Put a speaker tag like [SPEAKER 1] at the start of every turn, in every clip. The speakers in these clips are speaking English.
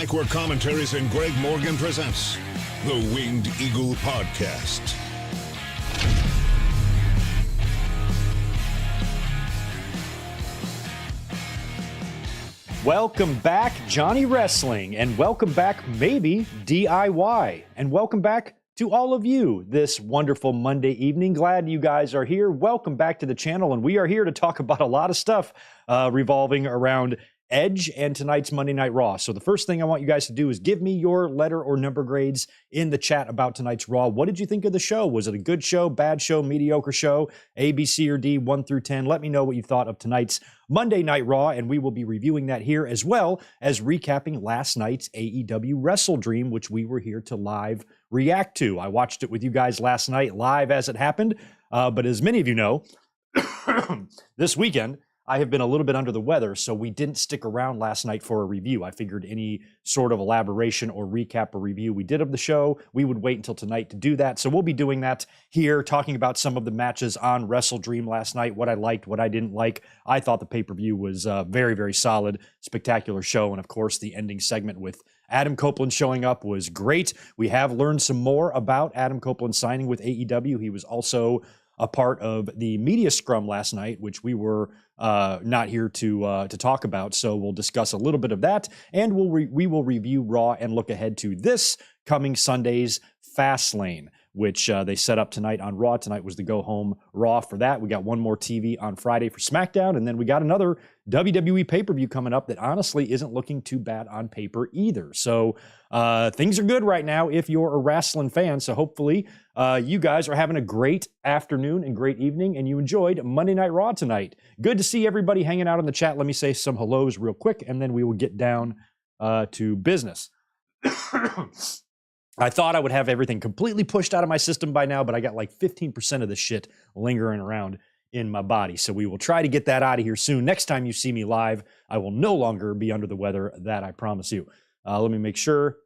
[SPEAKER 1] back where commentaries and Greg Morgan presents the Winged Eagle Podcast.
[SPEAKER 2] Welcome back, Johnny Wrestling, and welcome back, maybe, DIY, and welcome back to all of you this wonderful Monday evening. Glad you guys are here. Welcome back to the channel, and we are here to talk about a lot of stuff revolving around Edge and tonight's Monday Night Raw. So the first thing I want you guys to do is give me your letter or number grades in the chat about tonight's Raw. What did you think of the show? Was it a good show, bad show, mediocre show, A, B, C, or D, 1 through 10? Let me know what you thought of tonight's Monday Night Raw, and we will be reviewing that here as well as recapping last night's AEW WrestleDream, which we were here to live react to. I watched it with you guys last night live as it happened, but as many of you know, this weekend, I have been a little bit under the weather, so we didn't stick around last night for a review. I figured any sort of elaboration or recap or review we did of the show, we would wait until tonight to do that. So we'll be doing that here, talking about some of the matches on WrestleDream last night, what I liked, what I didn't like. I thought the pay-per-view was very, very solid, spectacular show. And of course, the ending segment with Adam Copeland showing up was great. We have learned some more about Adam Copeland signing with AEW. He was also a part of the media scrum last night, which we were not here to talk about. So we'll discuss a little bit of that, and we will review Raw and look ahead to this coming Sunday's Fastlane, which they set up tonight on Raw. Tonight was the go-home Raw for that. We got one more TV on Friday for SmackDown, and then we got another WWE pay-per-view coming up that honestly isn't looking too bad on paper either. So things are good right now if you're a wrestling fan. So hopefully you guys are having a great afternoon and great evening, and you enjoyed Monday Night Raw tonight. Good to see everybody hanging out in the chat. Let me say some hellos real quick, and then we will get down to business. I thought I would have everything completely pushed out of my system by now, but I got like 15% of the shit lingering around in my body. So we will try to get that out of here soon. Next time you see me live, I will no longer be under the weather. That I promise you. Let me make sure.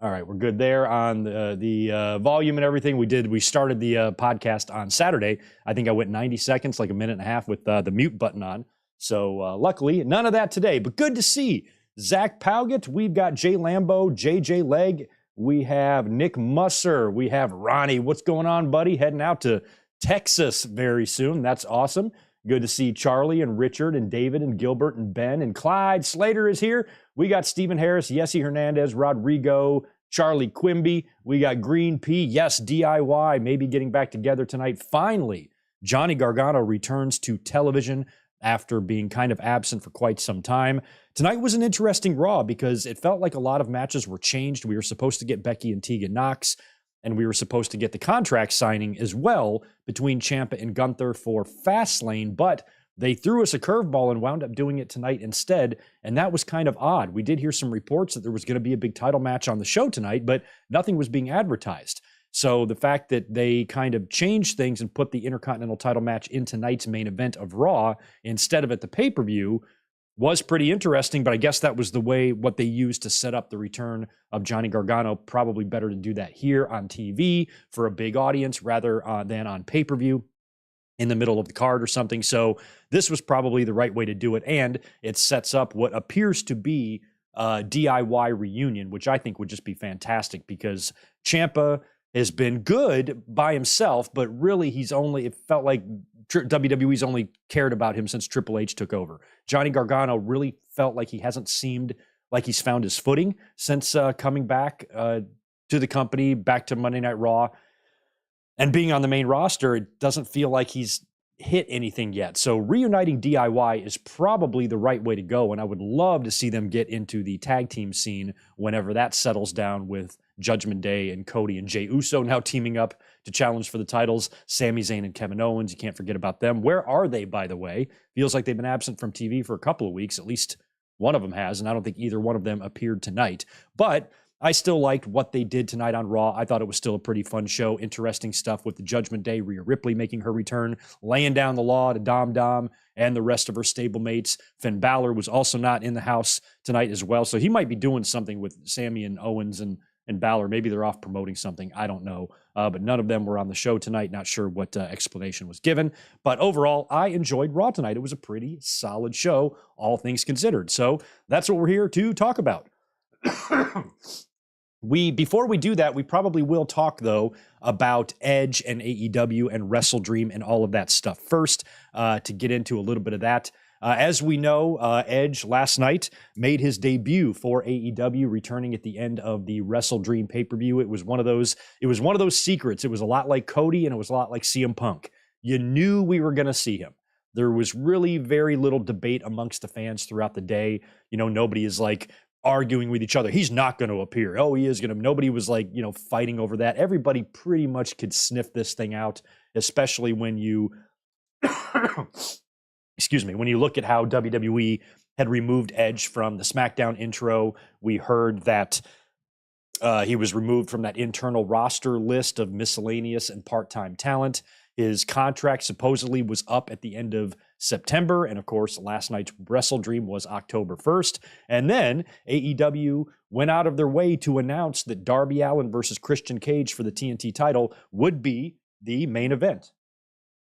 [SPEAKER 2] All right, we're good there on the volume and everything. We started the podcast on Saturday. I think I went 90 seconds, like a minute and a half with the mute button on. So luckily, none of that today. But good to see Zach Pauget. We've got Jay Lambo, JJ Leg. We have Nick Musser. We have Ronnie. What's going on, buddy? Heading out to Texas very soon. That's awesome. Good to see Charlie and Richard and David and Gilbert and Ben and Clyde Slater is here. We got Stephen Harris, Yessie Hernandez, Rodrigo, Charlie Quimby. We got Green P. Yes, DIY, maybe getting back together tonight. Finally, Johnny Gargano returns to television after being kind of absent for quite some time. Tonight was an interesting Raw because it felt like a lot of matches were changed. We were supposed to get Becky and Tegan Nox, and we were supposed to get the contract signing as well between Ciampa and Gunther for Fastlane, but they threw us a curveball and wound up doing it tonight instead, and that was kind of odd. We did hear some reports that there was going to be a big title match on the show tonight, but nothing was being advertised. So the fact that they kind of changed things and put the Intercontinental title match in tonight's main event of Raw instead of at the pay-per-view was pretty interesting, but I guess that was what they used to set up the return of Johnny Gargano. Probably better to do that here on TV for a big audience rather than on pay-per-view in the middle of the card or something. So this was probably the right way to do it, and it sets up what appears to be a DIY reunion, which I think would just be fantastic because Ciampa has been good by himself, but really it felt like WWE's only cared about him since Triple H took over. Johnny Gargano really felt like he hasn't seemed like he's found his footing since coming back to the company, back to Monday Night Raw, and being on the main roster. It doesn't feel like he's hit anything yet. So reuniting DIY is probably the right way to go, and I would love to see them get into the tag team scene whenever that settles down with Judgment Day and Cody and Jey Uso now teaming up to challenge for the titles. Sami Zayn and Kevin Owens, you can't forget about them. Where are they, by the way? Feels like they've been absent from TV for a couple of weeks. At least one of them has, and I don't think either one of them appeared tonight. But I still liked what they did tonight on Raw. I thought it was still a pretty fun show. Interesting stuff with the Judgment Day, Rhea Ripley making her return, laying down the law to Dom and the rest of her stablemates. Finn Balor was also not in the house tonight as well, so he might be doing something with Sami and Owens and Balor. Maybe they're off promoting something. I don't know. But none of them were on the show tonight. Not sure what explanation was given. But overall, I enjoyed Raw tonight. It was a pretty solid show, all things considered. So that's what we're here to talk about. Before we do that, we probably will talk, though, about Edge and AEW and WrestleDream and all of that stuff first, to get into a little bit of that. As we know, Edge last night made his debut for AEW, returning at the end of the WrestleDream pay-per-view. It was one of those secrets. It was a lot like Cody, and it was a lot like CM Punk. You knew we were going to see him. There was really very little debate amongst the fans throughout the day. Nobody is like arguing with each other. He's not going to appear. Oh, he is going to. Nobody was like, fighting over that. Everybody pretty much could sniff this thing out, especially when you, when you look at how WWE had removed Edge from the SmackDown intro. We heard that he was removed from that internal roster list of miscellaneous and part-time talent. His contract supposedly was up at the end of September. And of course, last night's WrestleDream was October 1st. And then AEW went out of their way to announce that Darby Allin versus Christian Cage for the TNT title would be the main event.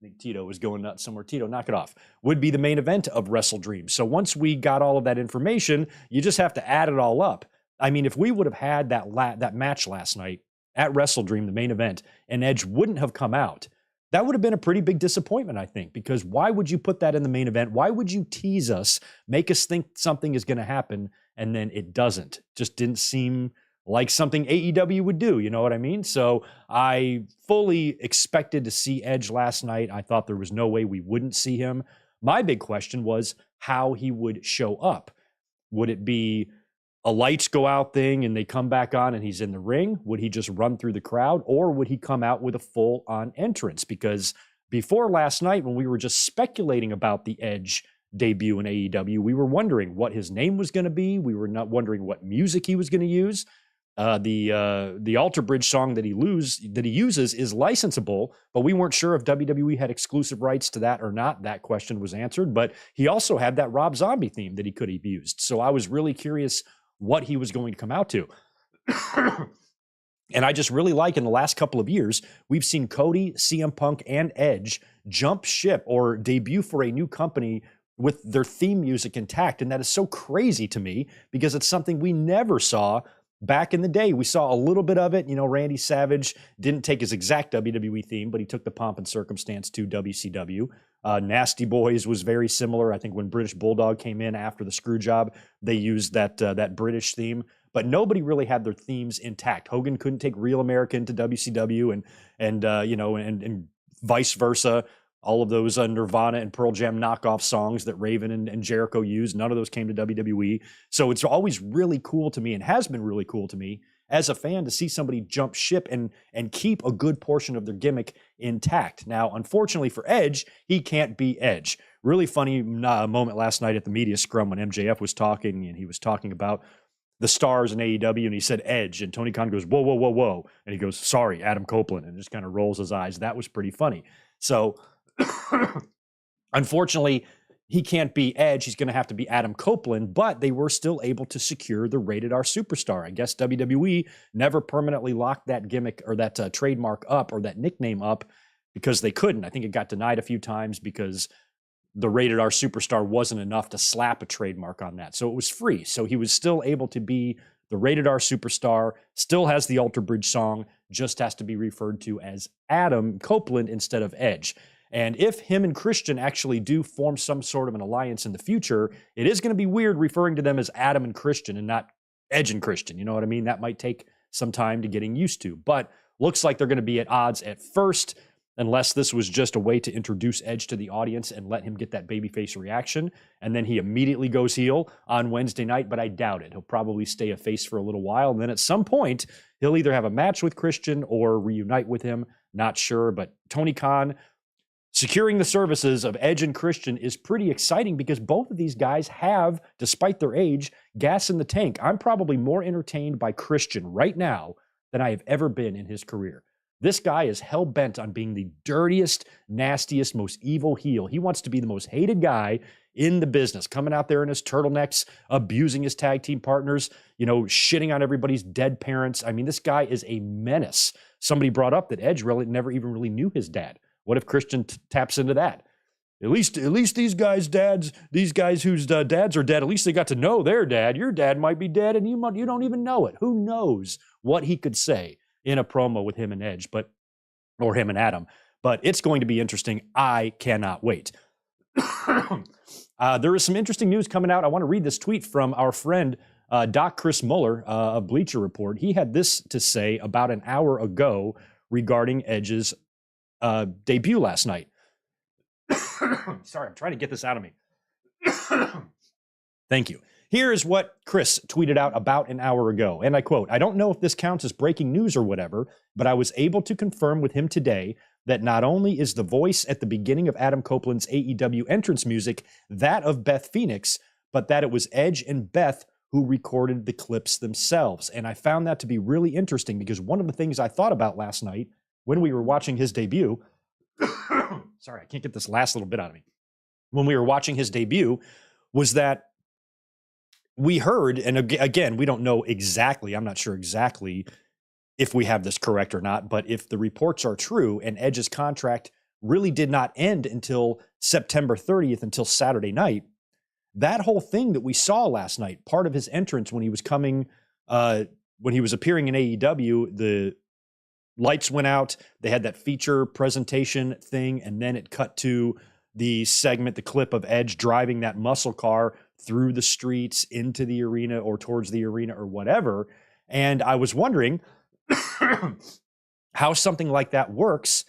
[SPEAKER 2] I think Tito was going nuts somewhere. Tito, knock it off. Would be the main event of WrestleDream. So once we got all of that information, you just have to add it all up. I mean, if we would have had that match last night at WrestleDream, the main event, and Edge wouldn't have come out, that would have been a pretty big disappointment, I think, because why would you put that in the main event? Why would you tease us, make us think something is going to happen, and then it doesn't? Just didn't seem like something AEW would do, you know what I mean? So I fully expected to see Edge last night. I thought there was no way we wouldn't see him. My big question was how he would show up. Would it be a lights go out thing and they come back on and he's in the ring? Would he just run through the crowd, or would he come out with a full on entrance? Because before last night, when we were just speculating about the Edge debut in AEW, we were wondering what his name was going to be. We were not wondering what music he was going to use. The Alter Bridge song that he uses is licensable, but we weren't sure if WWE had exclusive rights to that or not. That question was answered, but he also had that Rob Zombie theme that he could have used. So I was really curious what he was going to come out to. And I just really like, in the last couple of years, we've seen Cody, CM Punk, and Edge jump ship or debut for a new company with their theme music intact. And that is so crazy to me because it's something we never saw back in the day. We saw a little bit of it. Randy Savage didn't take his exact WWE theme, but he took the Pomp and Circumstance to WCW. Nasty Boys was very similar. I think when British Bulldog came in after the screw job, they used that British theme, but nobody really had their themes intact. Hogan couldn't take Real American to WCW and vice versa. All of those Nirvana and Pearl Jam knockoff songs that Raven and Jericho used, none of those came to WWE. So it's always really cool to me, and has been really cool to me as a fan, to see somebody jump ship and keep a good portion of their gimmick intact. Now, unfortunately for Edge, he can't be Edge. Really funny moment last night at the media scrum when MJF was talking, and he was talking about the stars in AEW, and he said Edge, and Tony Khan goes, whoa, whoa, whoa, whoa. And he goes, sorry, Adam Copeland, and just kind of rolls his eyes. That was pretty funny. So unfortunately, he can't be Edge. He's going to have to be Adam Copeland, but they were still able to secure the Rated R Superstar. I guess WWE never permanently locked that gimmick or that trademark up or that nickname up because they couldn't. I think it got denied a few times because the Rated R Superstar wasn't enough to slap a trademark on that. So it was free. So he was still able to be the Rated R Superstar, still has the Alter Bridge song, just has to be referred to as Adam Copeland instead of Edge. And if him and Christian actually do form some sort of an alliance in the future, it is going to be weird referring to them as Adam and Christian and not Edge and Christian. You know what I mean? That might take some time to getting used to. But looks like they're going to be at odds at first, unless this was just a way to introduce Edge to the audience and let him get that babyface reaction. And then he immediately goes heel on Wednesday night, but I doubt it. He'll probably stay a face for a little while. And then at some point, he'll either have a match with Christian or reunite with him. Not sure, but Tony Khan securing the services of Edge and Christian is pretty exciting because both of these guys have, despite their age, gas in the tank. I'm probably more entertained by Christian right now than I have ever been in his career. This guy is hell-bent on being the dirtiest, nastiest, most evil heel. He wants to be the most hated guy in the business, coming out there in his turtlenecks, abusing his tag team partners, shitting on everybody's dead parents. I mean, this guy is a menace. Somebody brought up that Edge really never even really knew his dad. What if Christian taps into that? least these guys' dads, these guys whose dads are dead, at least they got to know their dad. Your dad might be dead and you don't even know it. Who knows what he could say in a promo with him and Edge, or him and Adam. But it's going to be interesting. I cannot wait. There is some interesting news coming out. I want to read this tweet from our friend, Doc Chris Muller of Bleacher Report. He had this to say about an hour ago regarding Edge's debut last night. Sorry, I'm trying to get this out of me. Thank you. Here is what Chris tweeted out about an hour ago, and I quote, "I don't know if this counts as breaking news or whatever, but I was able to confirm with him today that not only is the voice at the beginning of Adam Copeland's AEW entrance music that of Beth Phoenix, but that it was Edge and Beth who recorded the clips themselves." And I found that to be really interesting because one of the things I thought about last night when we were watching his debut, sorry, I can't get this last little bit out of me. When we were watching his debut was that we heard, and again, we don't know exactly, I'm not sure exactly if we have this correct or not, but if the reports are true and Edge's contract really did not end until September 30th, until Saturday night, that whole thing that we saw last night, part of his entrance when he was coming, when he was appearing in AEW, the lights went out, they had that feature presentation thing, and then it cut to the segment, the clip of Edge driving that muscle car through the streets into the arena or towards the arena or whatever. And I was wondering how something like that works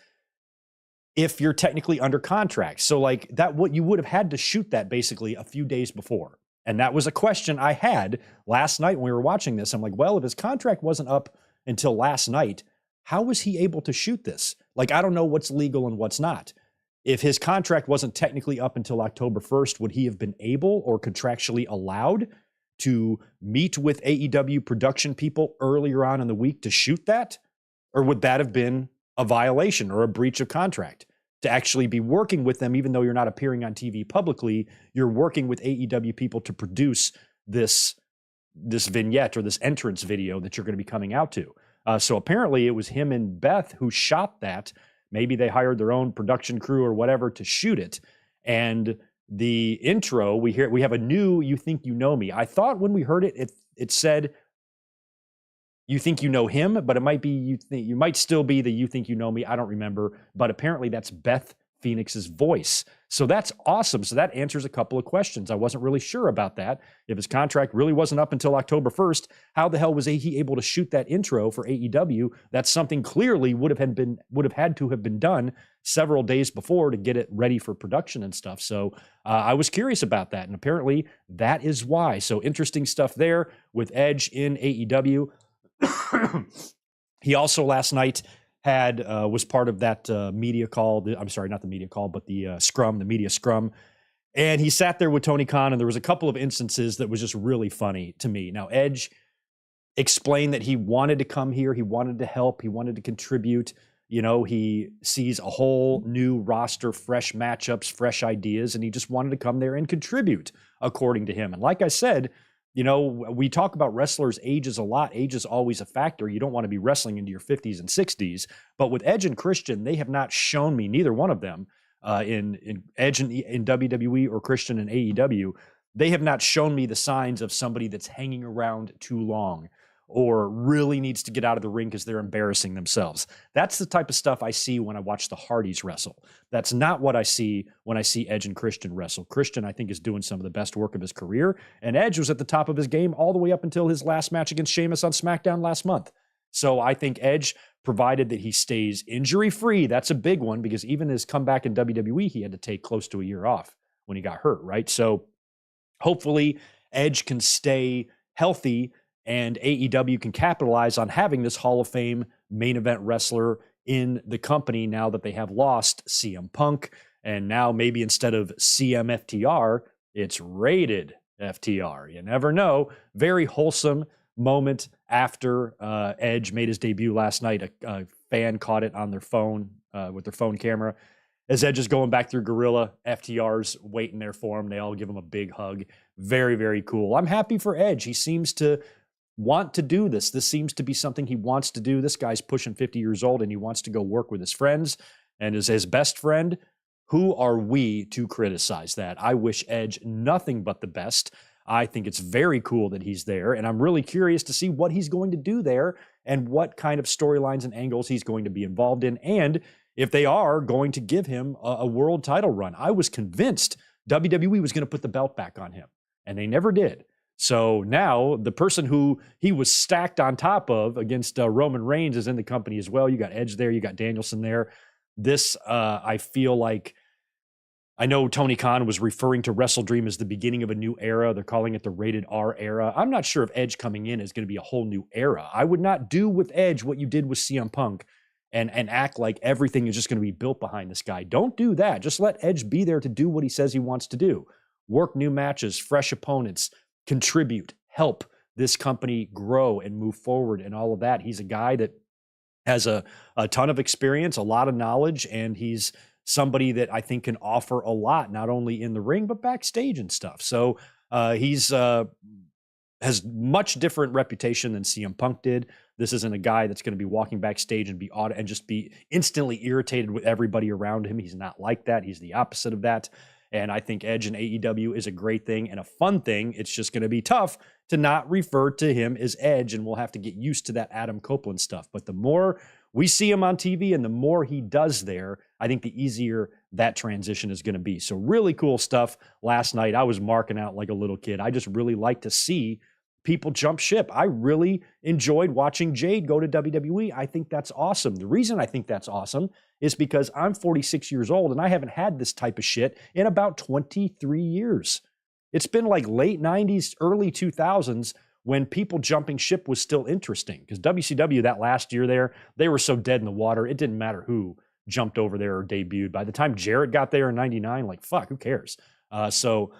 [SPEAKER 2] if you're technically under contract. So like that, what you would have had to shoot that basically a few days before. And that was a question I had last night when we were watching this. I'm like, well, if his contract wasn't up until last night, how was he able to shoot this? Like, I don't know what's legal and what's not. If his contract wasn't technically up until October 1st, would he have been able or contractually allowed to meet with AEW production people earlier on in the week to shoot that? Or would that have been a violation or a breach of contract to actually be working with them, even though you're not appearing on TV publicly, you're working with AEW people to produce this vignette or this entrance video that you're going to be coming out to. So apparently it was him and Beth who shot that. Maybe they hired their own production crew or whatever to shoot it. And the intro, we have a new "You Think You Know Me." I thought when we heard it, it said, "You think you know him," but it might be you might still be the "You Think You Know Me." I don't remember, but apparently that's Beth Phoenix's voice. So that's awesome. So that answers a couple of questions. I wasn't really sure about that. If his contract really wasn't up until October 1st, how the hell was he able to shoot that intro for AEW? That's something clearly would have had to have been done several days before to get it ready for production and stuff. So I was curious about that. And apparently that is why. So interesting stuff there with Edge in AEW. He also last night was part of that media call. I'm sorry, not the media call, but the scrum, the media scrum. And he sat there with Tony Khan, and there was a couple of instances that was just really funny to me. Now, Edge explained that he wanted to come here. He wanted to help. He wanted to contribute. You know, he sees a whole new roster, fresh matchups, fresh ideas, and he just wanted to come there and contribute, according to him. And like I said, you know, we talk about wrestlers' ages a lot. Age is always a factor. You don't want to be wrestling into your 50s and 60s. But with Edge and Christian, they have not shown me, neither one of them, in Edge in WWE or Christian in AEW, they have not shown me the signs of somebody that's hanging around too long or really needs to get out of the ring because they're embarrassing themselves. That's the type of stuff I see when I watch the Hardys wrestle. That's not what I see when I see Edge and Christian wrestle. Christian, I think, is doing some of the best work of his career, and Edge was at the top of his game all the way up until his last match against Sheamus on SmackDown last month. So I think Edge, provided that he stays injury-free, that's a big one, because even his comeback in WWE, he had to take close to a year off when he got hurt, right? So hopefully Edge can stay healthy and AEW can capitalize on having this Hall of Fame main event wrestler in the company now that they have lost CM Punk. And now maybe instead of CMFTR, it's rated FTR. You never know. Very wholesome moment after Edge made his debut last night. A fan caught it on their phone with their phone camera. As Edge is going back through Gorilla, FTR's waiting there for him. They all give him a big hug. Very, very cool. I'm happy for Edge. He seems to want to do this. This seems to be something he wants to do. This guy's pushing 50 years old and he wants to go work with his friends. And as his best friend, Who are we to criticize that? I wish Edge nothing but the best. I think it's very cool that he's there, and I'm really curious to see what he's going to do there and what kind of storylines and angles he's going to be involved in, and if they are going to give him a world title run. I was convinced WWE was going to put the belt back on him, and they never did. So now the person who he was stacked on top of against Roman Reigns is in the company as well. You got Edge there, you got Danielson there. This, I feel like, I know Tony Khan was referring to WrestleDream as the beginning of a new era. They're calling it the rated R era. I'm not sure if Edge coming in is going to be a whole new era. I would not do with Edge what you did with CM Punk and act like everything is just going to be built behind this guy. Don't do that. Just let Edge be there to do what he says he wants to do. Work new matches, fresh opponents, contribute, help this company grow and move forward and all of that. He's a guy that has a ton of experience, a lot of knowledge, and he's somebody that I think can offer a lot, not only in the ring, but backstage and stuff. So he's has much different reputation than CM Punk did. This isn't a guy that's going to be walking backstage and just be instantly irritated with everybody around him. He's not like that. He's the opposite of that. And I think Edge in AEW is a great thing and a fun thing. It's just going to be tough to not refer to him as Edge, and we'll have to get used to that Adam Copeland stuff. But the more we see him on TV and the more he does there, I think the easier that transition is going to be. So really cool stuff last night. I was marking out like a little kid. I just really like to see people jump ship. I really enjoyed watching Jade go to WWE. I think that's awesome. The reason I think that's awesome is because I'm 46 years old and I haven't had this type of shit in about 23 years. It's been like late 90s, early 2000s when people jumping ship was still interesting, because WCW that last year there, they were so dead in the water, it didn't matter who jumped over there or debuted. By the time Jarrett got there in 99, like, fuck, who cares? So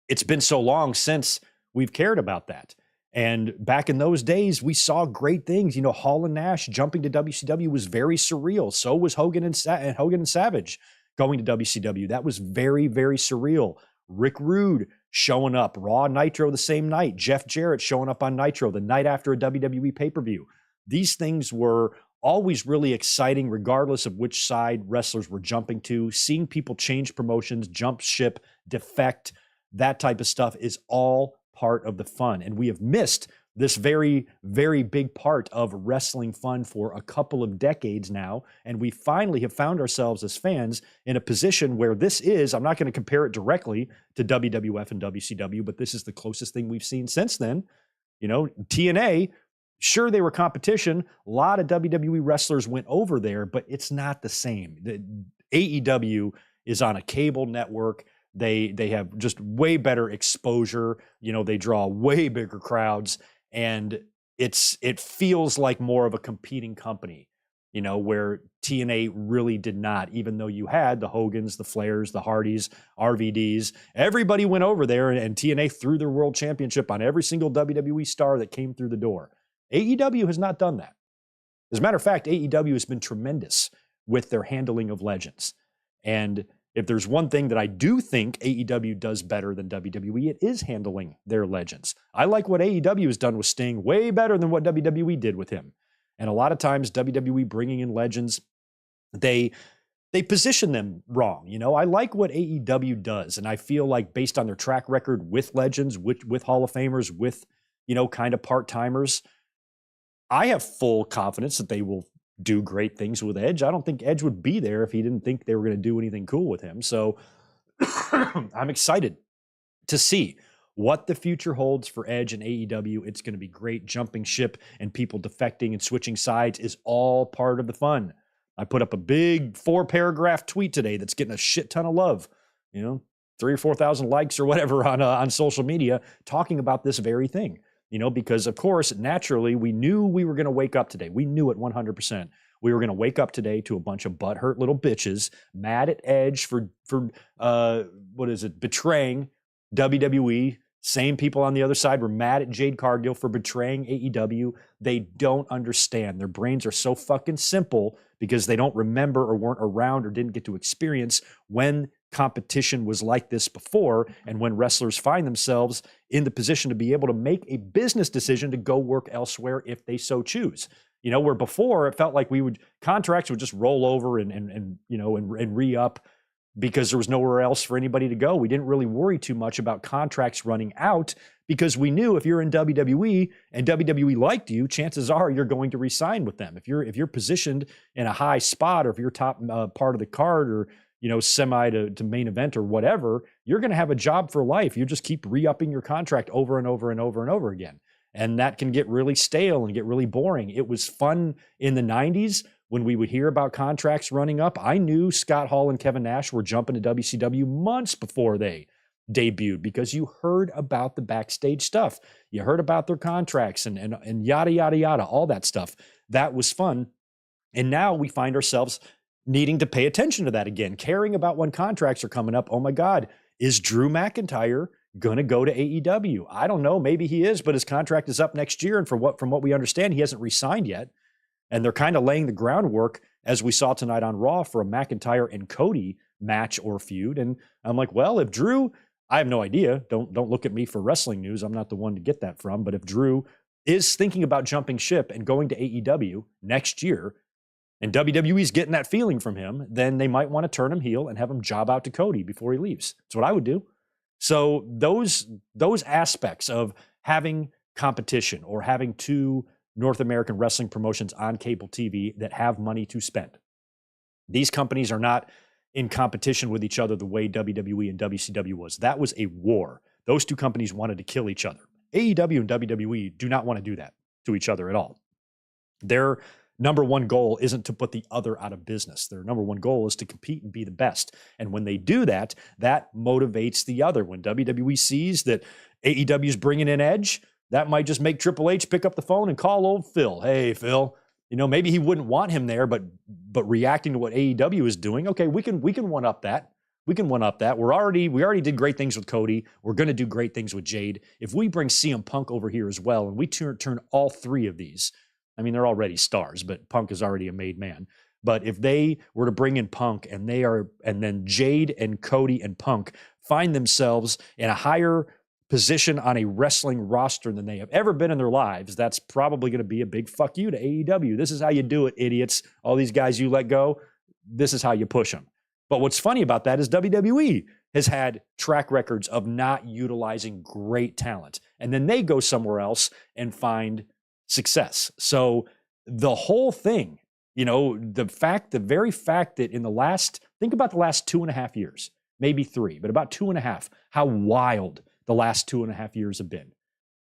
[SPEAKER 2] it's been so long since we've cared about that. And back in those days, we saw great things. You know, Hall and Nash jumping to WCW was very surreal. So was Hogan and Savage going to WCW. That was very, very surreal. Rick Rude showing up, Raw Nitro the same night. Jeff Jarrett showing up on Nitro the night after a WWE pay-per-view. These things were always really exciting, regardless of which side wrestlers were jumping to. Seeing people change promotions, jump ship, defect, that type of stuff is all part of the fun. And we have missed this very, very big part of wrestling fun for a couple of decades now. And we finally have found ourselves as fans in a position where this is, I'm not going to compare it directly to WWF and WCW, but this is the closest thing we've seen since then. You know, TNA, sure, they were competition. A lot of WWE wrestlers went over there, but it's not the same. The AEW is on a cable network. They have just way better exposure. You know, they draw way bigger crowds, and it feels like more of a competing company, you know, where TNA really did not, even though you had the Hogans, the Flairs, the Hardys, RVDs, everybody went over there, and TNA threw their world championship on every single WWE star that came through the door. AEW has not done that. As a matter of fact, AEW has been tremendous with their handling of legends. And if there's one thing that I do think AEW does better than WWE, it is handling their legends. I like what AEW has done with Sting way better than what WWE did with him. And a lot of times WWE bringing in legends, they position them wrong. You know, I like what AEW does. And I feel like based on their track record with legends, with Hall of Famers, with, you know, kind of part-timers, I have full confidence that they will do great things with Edge. I don't think Edge would be there if he didn't think they were going to do anything cool with him. So I'm excited to see what the future holds for Edge and AEW. It's going to be great. Jumping ship and people defecting and switching sides is all part of the fun. I put up a big 4-paragraph tweet today that's getting a shit ton of love, you know, 3,000 or 4,000 likes or whatever on social media talking about this very thing. You know, because of course, naturally, we knew we were going to wake up today. We knew it 100%. We were going to wake up today to a bunch of butthurt little bitches mad at Edge for betraying WWE. Same people on the other side were mad at Jade Cargill for betraying AEW. They don't understand. Their brains are so fucking simple because they don't remember or weren't around or didn't get to experience when competition was like this before, and when wrestlers find themselves in the position to be able to make a business decision to go work elsewhere if they so choose. where before it felt like contracts would just roll over and re-up because there was nowhere else for anybody to go. We didn't really worry too much about contracts running out because we knew if you're in WWE and WWE liked you, chances are you're going to re-sign with them. If you're positioned in a high spot, or if you're top part of the card, or semi to main event or whatever, you're going to have a job for life. You just keep re-upping your contract over and over and over and over again. And that can get really stale and get really boring. It was fun in the 90s when we would hear about contracts running up. I knew Scott Hall and Kevin Nash were jumping to WCW months before they debuted because you heard about the backstage stuff. You heard about their contracts and yada, yada, yada, all that stuff. That was fun. And now we find ourselves needing to pay attention to that again, caring about when contracts are coming up. Oh my God, is Drew McIntyre going to go to AEW? I don't know. Maybe he is, but his contract is up next year. And from what we understand, he hasn't re-signed yet. And they're kind of laying the groundwork, as we saw tonight on Raw, for a McIntyre and Cody match or feud. And I'm like, well, if Drew, I have no idea. Don't look at me for wrestling news. I'm not the one to get that from. But if Drew is thinking about jumping ship and going to AEW next year, and WWE's getting that feeling from him, then they might want to turn him heel and have him job out to Cody before he leaves. That's what I would do. So those aspects of having competition or having two North American wrestling promotions on cable TV that have money to spend. These companies are not in competition with each other the way WWE and WCW was. That was a war. Those two companies wanted to kill each other. AEW and WWE do not want to do that to each other at all. Their number one goal isn't to put the other out of business. Their number one goal is to compete and be the best. And when they do that, that motivates the other. When WWE sees that AEW is bringing in Edge, that might just make Triple H pick up the phone and call old Phil. Hey, Phil, maybe he wouldn't want him there, but reacting to what AEW is doing, okay, we can one up that. We can one up that. We already did great things with Cody. We're going to do great things with Jade. If we bring CM Punk over here as well, and we turn all three of these, I mean, they're already stars, but Punk is already a made man. But if they were to bring in Punk and then Jade and Cody and Punk find themselves in a higher position on a wrestling roster than they have ever been in their lives, that's probably going to be a big fuck you to AEW. This is how you do it, idiots. All these guys you let go, this is how you push them. But what's funny about that is WWE has had track records of not utilizing great talent. And then they go somewhere else and find success. So the whole thing, the very fact that think about the last 2.5 years, maybe 3, but about 2.5, how wild the last 2.5 years have been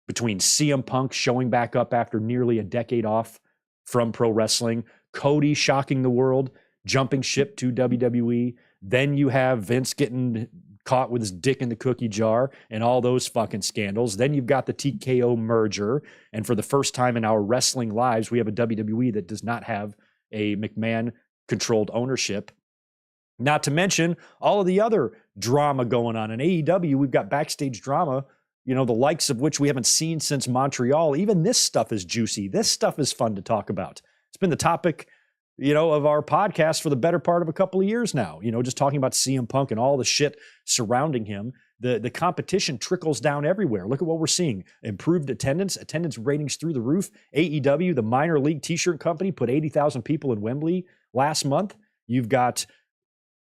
[SPEAKER 2] between CM Punk showing back up after nearly a decade off from pro wrestling, Cody shocking the world, jumping ship to WWE. Then you have Vince getting caught with his dick in the cookie jar and all those fucking scandals. Then you've got the TKO merger. And for the first time in our wrestling lives, we have a WWE that does not have a McMahon-controlled ownership. Not to mention all of the other drama going on. In AEW, we've got backstage drama, the likes of which we haven't seen since Montreal. Even this stuff is juicy. This stuff is fun to talk about. It's been the topic of our podcast for the better part of a couple of years now, just talking about CM Punk and all the shit surrounding him. The competition trickles down everywhere. Look at what we're seeing. Improved attendance ratings through the roof. AEW, the minor league t-shirt company, put 80,000 people in Wembley last month. You've got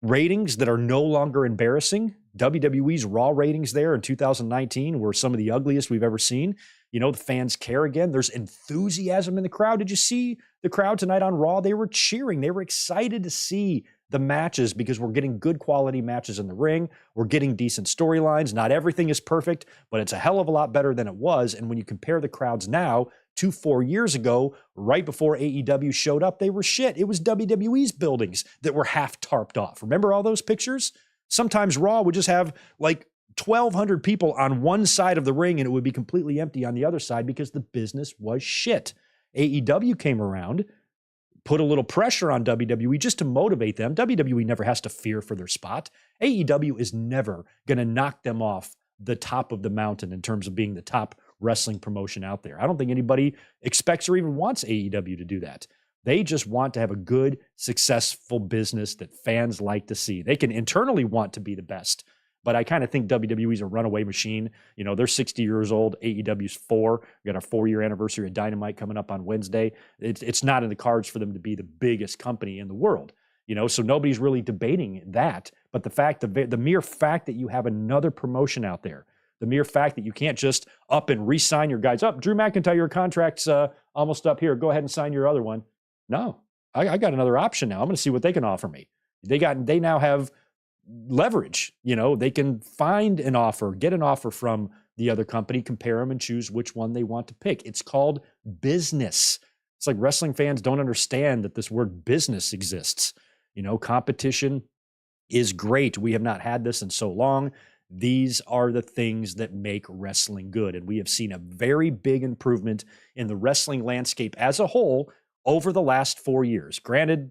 [SPEAKER 2] ratings that are no longer embarrassing. WWE's Raw ratings there in 2019 were some of the ugliest we've ever seen. The fans care again. There's enthusiasm in the crowd. Did you see the crowd tonight on Raw? They were cheering. They were excited to see the matches because we're getting good quality matches in the ring. We're getting decent storylines. Not everything is perfect, but it's a hell of a lot better than it was. And when you compare the crowds now to 4 years ago, right before AEW showed up, they were shit. It was WWE's buildings that were half tarped off. Remember all those pictures? Sometimes Raw would just have like 1,200 people on one side of the ring and it would be completely empty on the other side because the business was shit. AEW came around, put a little pressure on WWE just to motivate them. WWE never has to fear for their spot. AEW is never going to knock them off the top of the mountain in terms of being the top wrestling promotion out there. I don't think anybody expects or even wants AEW to do that. They just want to have a good, successful business that fans like to see. They can internally want to be the best, but I kind of think WWE's a runaway machine. You know, they're 60 years old. AEW's 4. We got our 4-year anniversary of Dynamite coming up on Wednesday. It's not in the cards for them to be the biggest company in the world. You know, so nobody's really debating that. But the mere fact that you have another promotion out there, the mere fact that you can't just up and re-sign your guys up. Drew McIntyre, your contract's almost up here. Go ahead and sign your other one. No, I got another option now. I'm going to see what they can offer me. They now have leverage. You know, they can find an offer, get an offer from the other company, compare them, and choose which one they want to pick. It's called business. It's like wrestling fans don't understand that this word business exists. You know, competition is great. We have not had this in so long. These are the things that make wrestling good. And we have seen a very big improvement in the wrestling landscape as a whole over the last 4 years. Granted,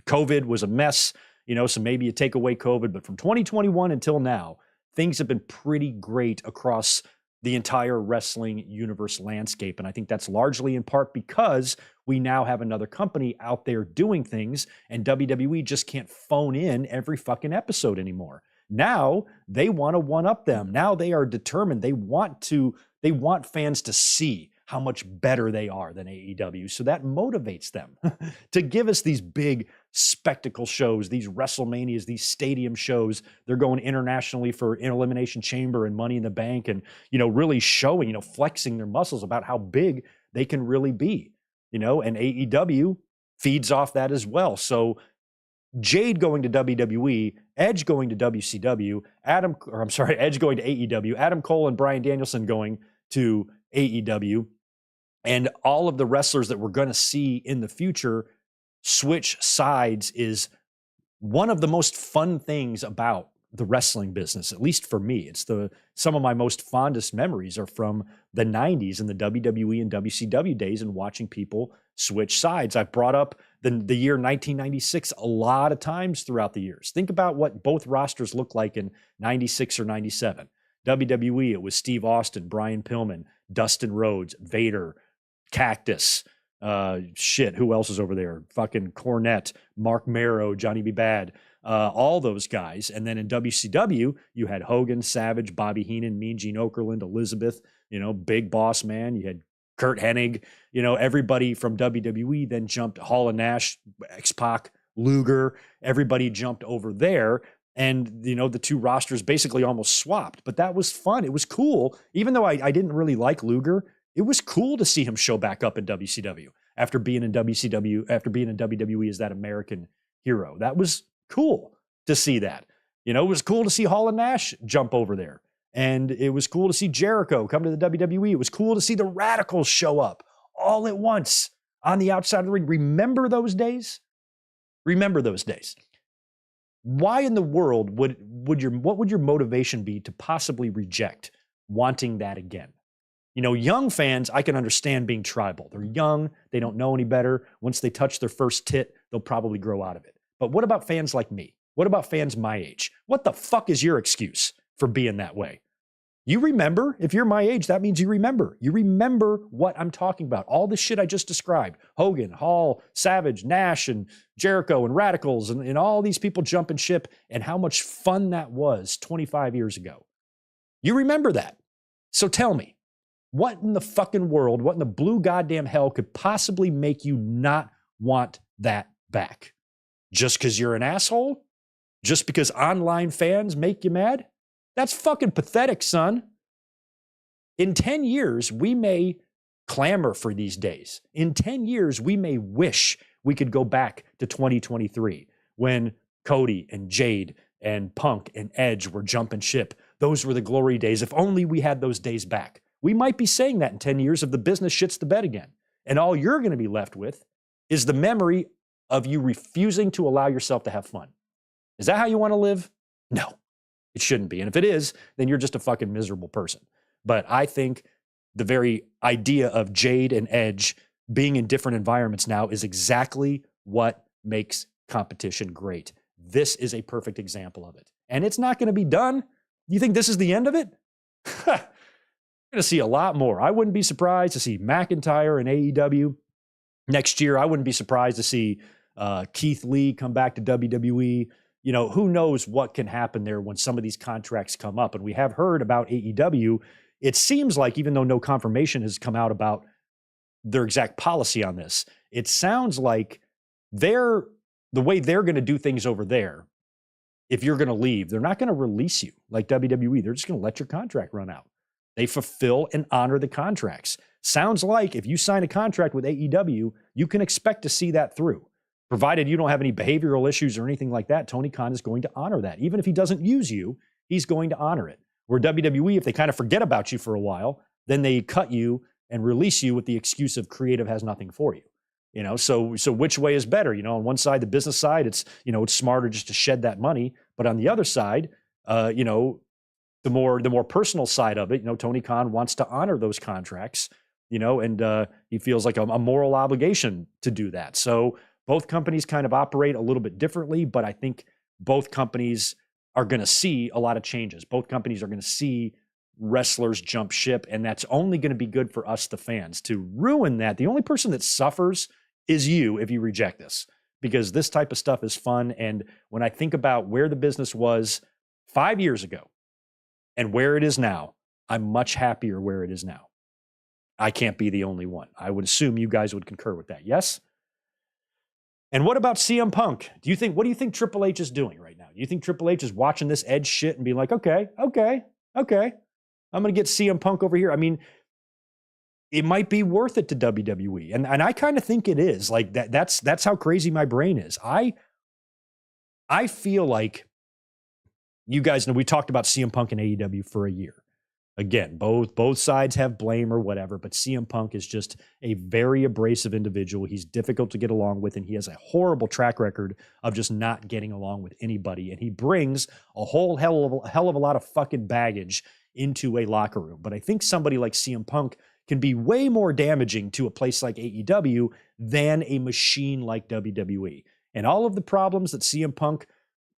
[SPEAKER 2] COVID was a mess, you know, so maybe you take away COVID, but from 2021 until now, things have been pretty great across the entire wrestling universe landscape. And I think that's largely in part because we now have another company out there doing things, and WWE just can't phone in every fucking episode anymore. Now they want to one-up them. Now they are determined. They want fans to see how much better they are than AEW. So that motivates them to give us these big spectacle shows, these WrestleManias, these stadium shows. They're going internationally for Elimination Chamber and Money in the Bank, and, you know, really showing, you know, flexing their muscles about how big they can really be, you know, and AEW feeds off that as well. So Jade going to WWE, Edge going to WCW, Edge going to AEW, Adam Cole and Bryan Danielson going to AEW, and all of the wrestlers that we're going to see in the future switch sides is one of the most fun things about the wrestling business, at least for me. Some of my most fondest memories are from the 90s and the WWE and WCW days and watching people switch sides. I've brought up the year 1996 a lot of times throughout the years. Think about what both rosters looked like in 96 or 97. WWE, it was Steve Austin, Brian Pillman, Dustin Rhodes, Vader, Cactus, who else is over there? Fucking Cornette, Mark Marrow, Johnny B. Bad, all those guys. And then in WCW, you had Hogan, Savage, Bobby Heenan, Mean Gene Okerlund, Elizabeth, you know, Big Boss Man. You had Kurt Hennig, you know, everybody from WWE then jumped. Hall and Nash, X-Pac, Luger, everybody jumped over there. And, you know, the two rosters basically almost swapped. But that was fun. It was cool. Even though I didn't really like Luger, it was cool to see him show back up in WCW after being in WWE as that American hero. That was cool to see that. You know, it was cool to see Hall and Nash jump over there. And it was cool to see Jericho come to the WWE. It was cool to see the Radicals show up all at once on the outside of the ring. Remember those days? Remember those days. Why in the world what would your motivation be to possibly reject wanting that again? You know, young fans, I can understand being tribal. They're young. They don't know any better. Once they touch their first tit, they'll probably grow out of it. But what about fans like me? What about fans my age? What the fuck is your excuse for being that way? You remember, if you're my age, that means you remember. You remember what I'm talking about. All the shit I just described. Hogan, Hall, Savage, Nash, and Jericho, and Radicals, and all these people jumping ship, and how much fun that was 25 years ago. You remember that. So tell me, what in the fucking world, what in the blue goddamn hell could possibly make you not want that back? Just because you're an asshole? Just because online fans make you mad? That's fucking pathetic, son. In 10 years, we may clamor for these days. In 10 years, we may wish we could go back to 2023 when Cody and Jade and Punk and Edge were jumping ship. Those were the glory days. If only we had those days back. We might be saying that in 10 years if the business shits the bed again. And all you're going to be left with is the memory of you refusing to allow yourself to have fun. Is that how you want to live? No. It shouldn't be. And if it is, then you're just a fucking miserable person. But I think the very idea of Jade and Edge being in different environments now is exactly what makes competition great. This is a perfect example of it. And it's not going to be done. You think this is the end of it? We're going to see a lot more. I wouldn't be surprised to see McIntyre and AEW next year. I wouldn't be surprised to see Keith Lee come back to WWE. who knows what can happen there when some of these contracts come up. And we have heard about AEW. It seems like, even though no confirmation has come out about their exact policy on this, it sounds like the way they're going to do things over there, if you're going to leave, they're not going to release you like WWE. They're just going to let your contract run out. They fulfill and honor the contracts. Sounds like if you sign a contract with AEW, you can expect to see that through. Provided you don't have any behavioral issues or anything like that, Tony Khan is going to honor that. Even if he doesn't use you, he's going to honor it. Where WWE, if they kind of forget about you for a while, then they cut you and release you with the excuse of creative has nothing for you. So which way is better? On one side, the business side, it's smarter just to shed that money. But on the other side, the more personal side of it, Tony Khan wants to honor those contracts, and he feels like a moral obligation to do that. So both companies kind of operate a little bit differently, but I think both companies are going to see a lot of changes. Both companies are going to see wrestlers jump ship, and that's only going to be good for us, the fans. To ruin that, the only person that suffers is you if you reject this, because this type of stuff is fun. And when I think about where the business was 5 years ago and where it is now, I'm much happier where it is now. I can't be the only one. I would assume you guys would concur with that. Yes? And what about CM Punk? What do you think Triple H is doing right now? Do you think Triple H is watching this Edge shit and being like, okay, I'm going to get CM Punk over here? I mean, it might be worth it to WWE. And I kind of think it is. Like that's how crazy my brain is. I feel like, you guys know, we talked about CM Punk and AEW for a year. Again, both sides have blame or whatever, but CM Punk is just a very abrasive individual. He's difficult to get along with, and he has a horrible track record of just not getting along with anybody. And he brings a whole hell of a lot of fucking baggage into a locker room. But I think somebody like CM Punk can be way more damaging to a place like AEW than a machine like WWE. And all of the problems that CM Punk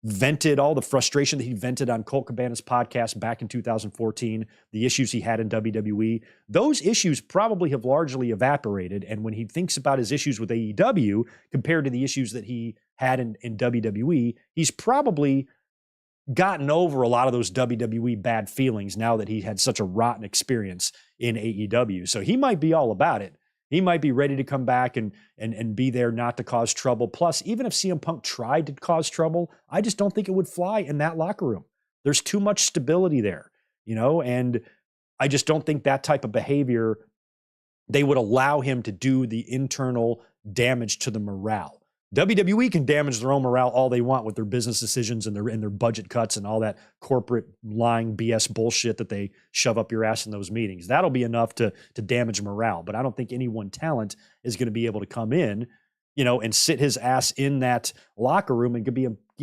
[SPEAKER 2] vented, all the frustration that he vented on Colt Cabana's podcast back in 2014, the issues he had in WWE, those issues probably have largely evaporated. And when he thinks about his issues with AEW compared to the issues that he had in WWE, he's probably gotten over a lot of those WWE bad feelings now that he had such a rotten experience in AEW. So he might be all about it. He might be ready to come back and be there not to cause trouble. Plus, even if CM Punk tried to cause trouble, I just don't think it would fly in that locker room. There's too much stability there, and I just don't think that type of behavior, they would allow him to do the internal damage to the morale. WWE can damage their own morale all they want with their business decisions and their budget cuts and all that corporate lying BS bullshit that they shove up your ass in those meetings. That'll be enough to damage morale. But I don't think any one talent is going to be able to come in, and sit his ass in that locker room and could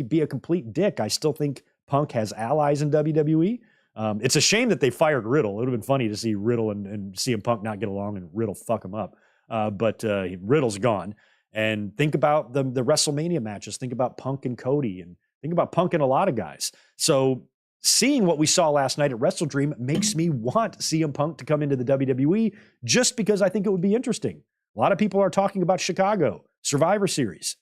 [SPEAKER 2] be a complete dick. I still think Punk has allies in WWE. It's a shame that they fired Riddle. It would have been funny to see Riddle and CM Punk not get along and Riddle fuck him up. But Riddle's gone. And think about the WrestleMania matches. Think about Punk and Cody, and think about Punk and a lot of guys. So seeing what we saw last night at WrestleDream makes me want CM Punk to come into the WWE just because I think it would be interesting. A lot of people are talking about Chicago, Survivor Series.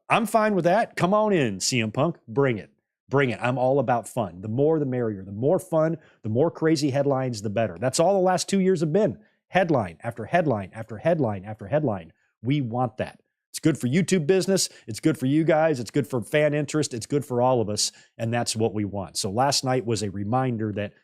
[SPEAKER 2] I'm fine with that. Come on in, CM Punk. Bring it. Bring it. I'm all about fun. The more, the merrier. The more fun, the more crazy headlines, the better. That's all the last 2 years have been. Headline after headline after headline after headline. We want that. It's good for YouTube business. It's good for you guys. It's good for fan interest. It's good for all of us. And that's what we want. So last night was a reminder that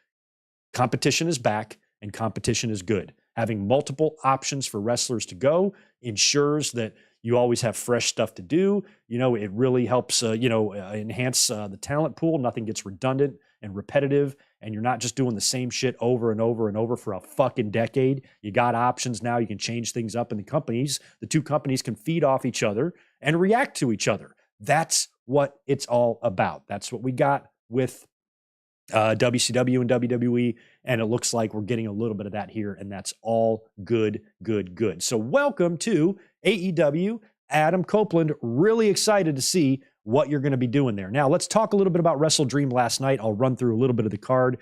[SPEAKER 2] competition is back and competition is good. Having multiple options for wrestlers to go ensures that you always have fresh stuff to do. It really helps, enhance the talent pool. Nothing gets redundant and repetitive, and you're not just doing the same shit over and over and over for a fucking decade. You got options now. You can change things up, and the two companies can feed off each other and react to each other. That's what it's all about. That's what we got with WCW and WWE, and it looks like we're getting a little bit of that here, and that's all good. So welcome to AEW. Adam Copeland, really excited to see what you're going to be doing there. Now, let's talk a little bit about WrestleDream last night. I'll run through a little bit of the card,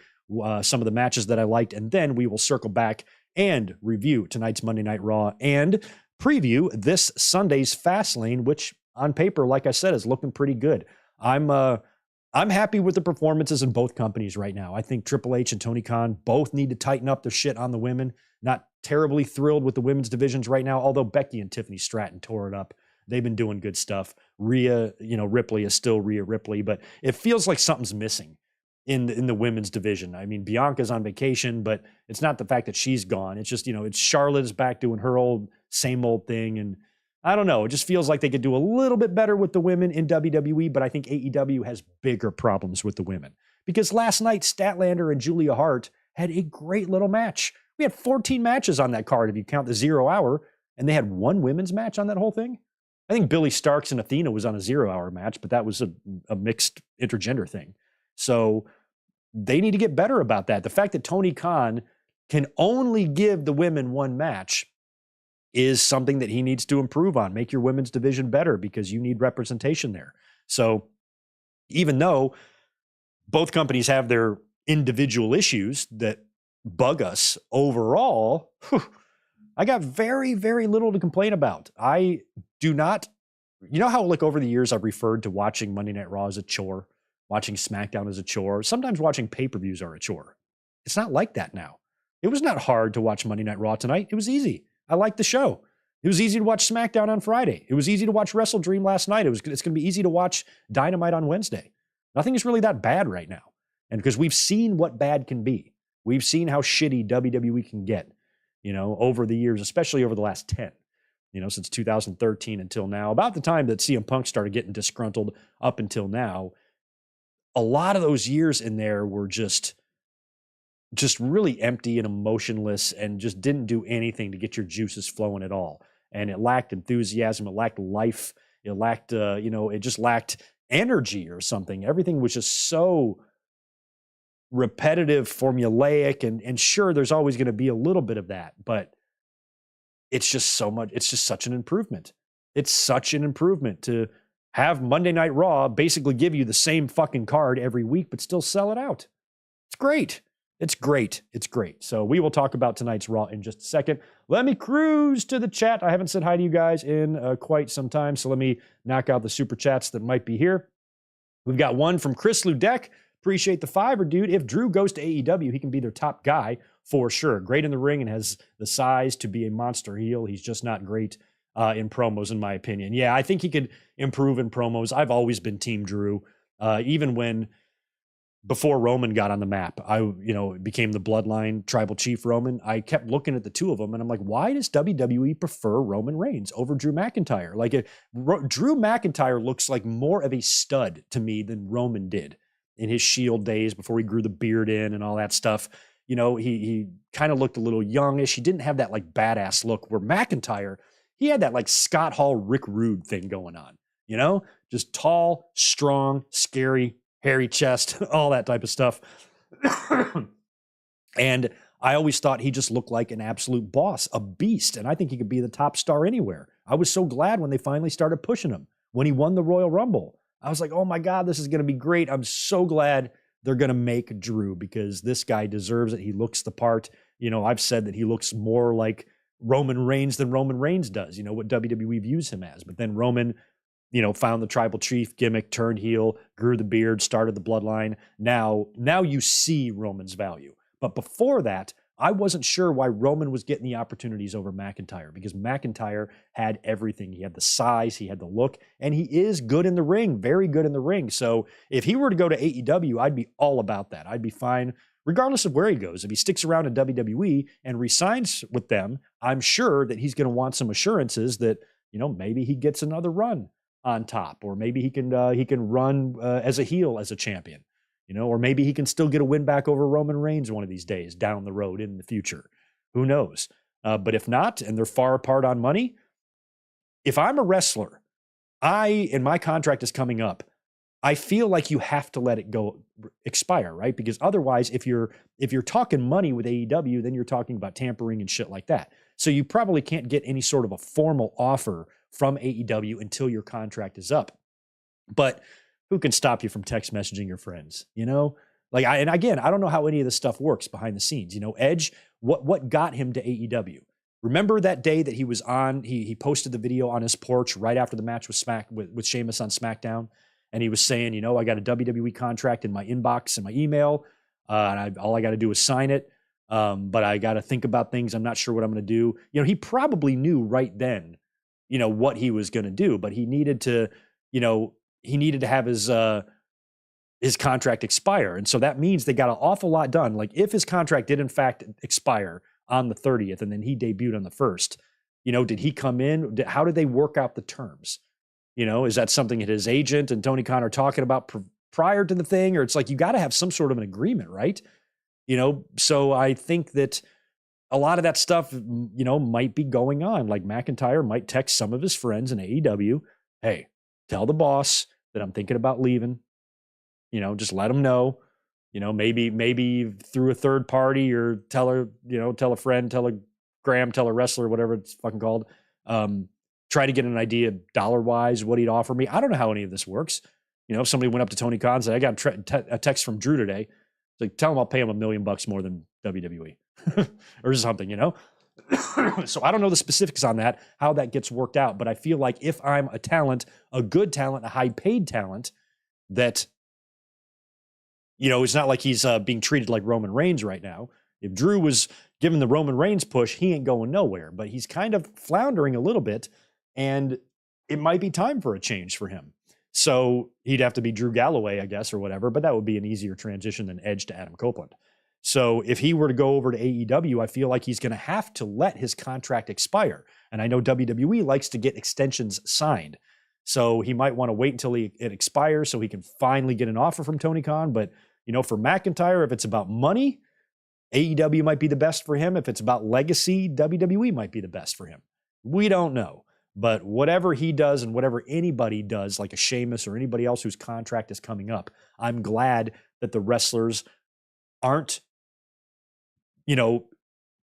[SPEAKER 2] some of the matches that I liked, and then we will circle back and review tonight's Monday Night Raw and preview this Sunday's Fastlane, which on paper, like I said, is looking pretty good. I'm happy with the performances in both companies right now. I think Triple H and Tony Khan both need to tighten up their shit on the women. Not terribly thrilled with the women's divisions right now, although Becky and Tiffany Stratton tore it up. They've been doing good stuff. Rhea, Ripley is still Rhea Ripley, but it feels like something's missing in the women's division. I mean, Bianca's on vacation, but it's not the fact that she's gone. It's just, it's Charlotte is back doing her same old thing. And I don't know. It just feels like they could do a little bit better with the women in WWE, but I think AEW has bigger problems with the women. Because last night, Statlander and Julia Hart had a great little match. We had 14 matches on that card if you count the 0 hour, and they had one women's match on that whole thing. I think Billy Starks and Athena was on a 0 hour match, but that was a mixed intergender thing. So they need to get better about that. The fact that Tony Khan can only give the women one match is something that he needs to improve on. Make your women's division better because you need representation there. So even though both companies have their individual issues that bug us overall, I got very, very little to complain about. I do not, how over the years I've referred to watching Monday Night Raw as a chore, watching SmackDown as a chore, sometimes watching pay-per-views are a chore. It's not like that now. It was not hard to watch Monday Night Raw tonight. It was easy. I liked the show. It was easy to watch SmackDown on Friday. It was easy to watch WrestleDream last night. It's going to be easy to watch Dynamite on Wednesday. Nothing is really that bad right now. And because we've seen what bad can be. We've seen how shitty WWE can get, over the years, especially over the last 10, since 2013 until now. About the time that CM Punk started getting disgruntled up until now, a lot of those years in there were just really empty and emotionless and just didn't do anything to get your juices flowing at all. And it lacked enthusiasm. It lacked life. It lacked, it just lacked energy or something. Everything was just so repetitive, formulaic, and sure, there's always going to be a little bit of that, but it's just such an improvement. It's such an improvement to have Monday Night Raw basically give you the same fucking card every week, but still sell it out. It's great. It's great. It's great. So we will talk about tonight's Raw in just a second. Let me cruise to the chat. I haven't said hi to you guys in quite some time, so let me knock out the super chats that might be here. We've got one from Chris Ludek. Appreciate the $5, dude. If Drew goes to AEW, he can be their top guy for sure. Great in the ring and has the size to be a monster heel. He's just not great in promos, in my opinion. Yeah, I think he could improve in promos. I've always been Team Drew, even before Roman got on the map. Became the Bloodline Tribal Chief Roman. I kept looking at the two of them, and I'm like, why does WWE prefer Roman Reigns over Drew McIntyre? Drew McIntyre looks like more of a stud to me than Roman did in his Shield days before he grew the beard in and all that stuff. He kind of looked a little youngish. He didn't have that badass look where McIntyre, he had that Scott Hall, Rick Rude thing going on, just tall, strong, scary, hairy chest, all that type of stuff. And I always thought he just looked like an absolute boss, a beast. And I think he could be the top star anywhere. I was so glad when they finally started pushing him, when he won the Royal Rumble. I was like, oh my God, this is going to be great. I'm so glad they're going to make Drew because this guy deserves it. He looks the part. I've said that he looks more like Roman Reigns than Roman Reigns does, what WWE views him as. But then Roman, found the tribal chief gimmick, turned heel, grew the beard, started the bloodline. Now you see Roman's value. But before that, I wasn't sure why Roman was getting the opportunities over McIntyre because McIntyre had everything. He had the size, he had the look, and he is good in the ring, very good in the ring. So if he were to go to AEW, I'd be all about that. I'd be fine regardless of where he goes. If he sticks around in WWE and resigns with them, I'm sure that he's going to want some assurances that, maybe he gets another run on top, or maybe he can run as a heel as a champion. Or maybe he can still get a win back over Roman Reigns one of these days down the road in the future. Who knows? But if not, and they're far apart on money, if I'm a wrestler, and my contract is coming up, I feel like you have to let it go expire, right? Because otherwise, if you're talking money with AEW, then you're talking about tampering and shit like that. So you probably can't get any sort of a formal offer from AEW until your contract is up. But who can stop you from text messaging your friends? And again, I don't know how any of this stuff works behind the scenes. Edge, what got him to AEW? Remember that day that he was on? He posted the video on his porch right after the match with Sheamus on SmackDown, And he was saying, I got a WWE contract in my inbox and my email. And all I got to do is sign it. But I got to think about things. I'm not sure what I'm going to do. He probably knew right then, what he was going to do, but he needed to, have his contract expire. And so that means they got an awful lot done. Like if his contract did in fact expire on the 30th and then he debuted on the 1st, did he come in? How did they work out the terms? Is that something that his agent and Tony Khan are talking about prior to the thing? Or it's like, you got to have some sort of an agreement, right? So I think that a lot of that stuff, might be going on. Like McIntyre might text some of his friends in AEW, hey, tell the boss that I'm thinking about leaving. Just let him know, maybe through a third party or tell her, tell a friend, tell a Graham, tell a wrestler, whatever it's fucking called. Try to get an idea dollar wise, what he'd offer me. I don't know how any of this works. If somebody went up to Tony Khan and said, I got a text from Drew today. It's like, tell him I'll pay him $1 million more than WWE or something, So I don't know the specifics on that, how that gets worked out. But I feel like if I'm a talent, a good talent, a high paid talent that, it's not like he's being treated like Roman Reigns right now. If Drew was given the Roman Reigns push, he ain't going nowhere, but he's kind of floundering a little bit and it might be time for a change for him. So he'd have to be Drew Galloway, I guess, or whatever, but that would be an easier transition than Edge to Adam Copeland. So if he were to go over to AEW, I feel like he's going to have to let his contract expire. And I know WWE likes to get extensions signed. So he might want to wait until it expires so he can finally get an offer from Tony Khan. But, for McIntyre, if it's about money, AEW might be the best for him. If it's about legacy, WWE might be the best for him. We don't know. But whatever he does and whatever anybody does, like a Sheamus or anybody else whose contract is coming up, I'm glad that the wrestlers aren't,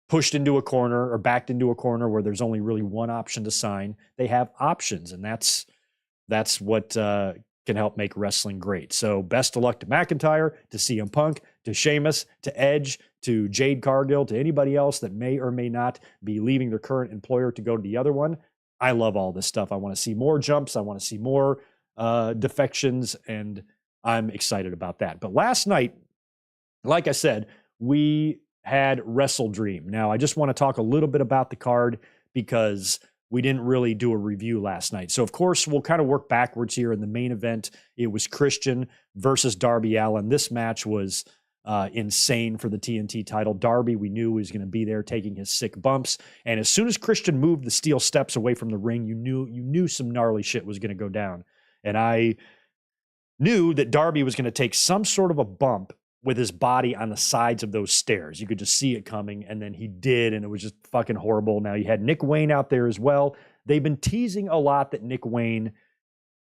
[SPEAKER 2] pushed into a corner or backed into a corner where there's only really one option to sign. They have options, and that's what can help make wrestling great. So best of luck to McIntyre, to CM Punk, to Sheamus, to Edge, to Jade Cargill, to anybody else that may or may not be leaving their current employer to go to the other one. I love all this stuff. I want to see more jumps. I want to see more defections, and I'm excited about that. But last night, like I said, we had WrestleDream. Now, I just want to talk a little bit about the card because we didn't really do a review last night. So, of course, we'll kind of work backwards here. In the main event, it was Christian versus Darby Allin. This match was insane for the TNT title. Darby, we knew, was going to be there taking his sick bumps. And as soon as Christian moved the steel steps away from the ring, you knew some gnarly shit was going to go down. And I knew that Darby was going to take some sort of a bump with his body on the sides of those stairs. You could just see it coming, and then he did, and it was just fucking horrible. Now, you had Nick Wayne out there as well. They've been teasing a lot that Nick Wayne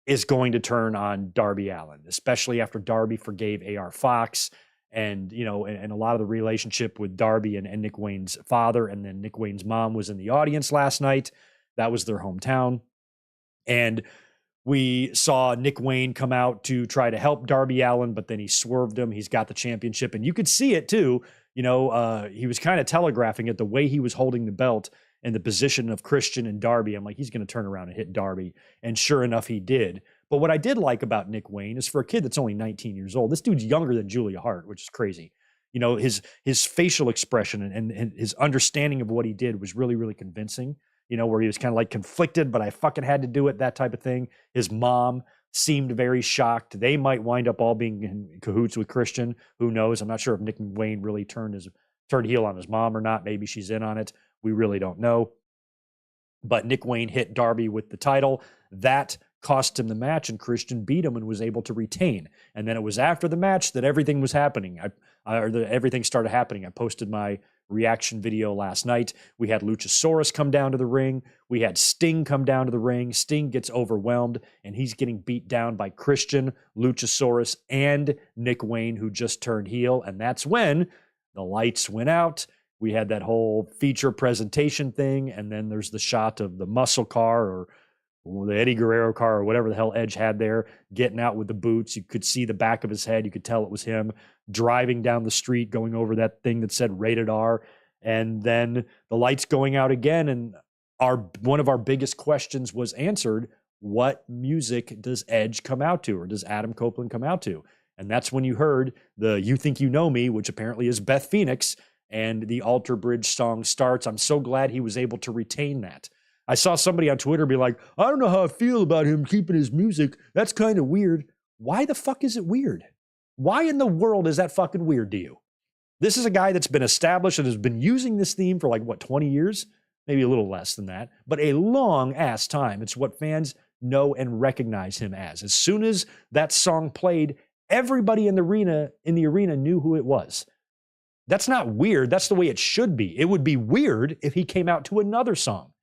[SPEAKER 2] is going to turn on Darby Allin, especially after Darby forgave AR Fox and, and a lot of the relationship with Darby and Nick Wayne's father, and then Nick Wayne's mom was in the audience last night. That was their hometown. And we saw Nick Wayne come out to try to help Darby Allin, but then he swerved him. He's got the championship, and you could see it too. He was kind of telegraphing it, the way he was holding the belt and the position of Christian and Darby. I'm like, he's going to turn around and hit Darby. And sure enough, he did. But what I did like about Nick Wayne is, for a kid that's only 19 years old, this dude's younger than Julia Hart, which is crazy. His facial expression and his understanding of what he did was really, really convincing. Where he was kind of like conflicted, but I fucking had to do it, that type of thing. His mom seemed very shocked. They might wind up all being in cahoots with Christian. Who knows? I'm not sure if Nick Wayne really turned heel on his mom or not. Maybe she's in on it. We really don't know. But Nick Wayne hit Darby with the title. That cost him the match, and Christian beat him and was able to retain. And then it was after the match that everything was happening. Everything started happening. I posted my reaction video last night. We had Luchasaurus come down to the ring. We had Sting come down to the ring. Sting gets overwhelmed, and he's getting beat down by Christian, Luchasaurus, and Nick Wayne, who just turned heel. And that's when the lights went out. We had that whole feature presentation thing, and then there's the shot of the muscle car, or the Eddie Guerrero car, or whatever the hell Edge had there, getting out with the boots. You could see the back of his head. You could tell it was him driving down the street, going over that thing that said rated R. And then the lights going out again. And one of our biggest questions was answered. what music does Edge come out to, or does Adam Copeland come out to? And that's when you heard the You Think You Know Me, which apparently is Beth Phoenix, and the Alter Bridge song starts. I'm so glad he was able to retain that. I saw somebody on Twitter be like, I don't know how I feel about him keeping his music. That's kind of weird. Why the fuck is it weird? Why in the world is that fucking weird to you? This is a guy that's been established and has been using this theme for 20 years? Maybe a little less than that, but a long ass time. It's what fans know and recognize him as. As soon as that song played, everybody in the arena knew who it was. That's not weird. That's the way it should be. It would be weird if he came out to another song,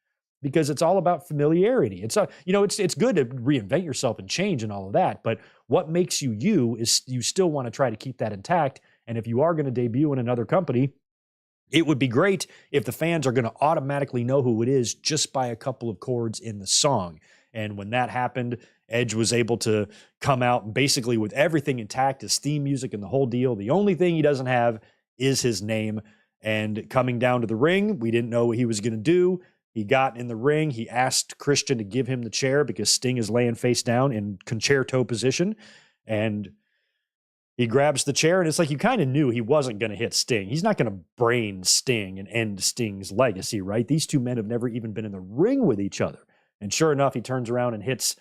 [SPEAKER 2] because it's all about familiarity. It's good to reinvent yourself and change and all of that, but what makes you you is you still want to try to keep that intact. And if you are going to debut in another company, it would be great if the fans are going to automatically know who it is just by a couple of chords in the song. And when that happened, Edge was able to come out basically with everything intact, his theme music and the whole deal. The only thing he doesn't have is his name. And coming down to the ring, we didn't know what he was going to do. He got in the ring. He asked Christian to give him the chair because Sting is laying face down in concerto position. And he grabs the chair, and it's like you kind of knew he wasn't going to hit Sting. He's not going to brain Sting and end Sting's legacy, right? These two men have never even been in the ring with each other. And sure enough, he turns around and hits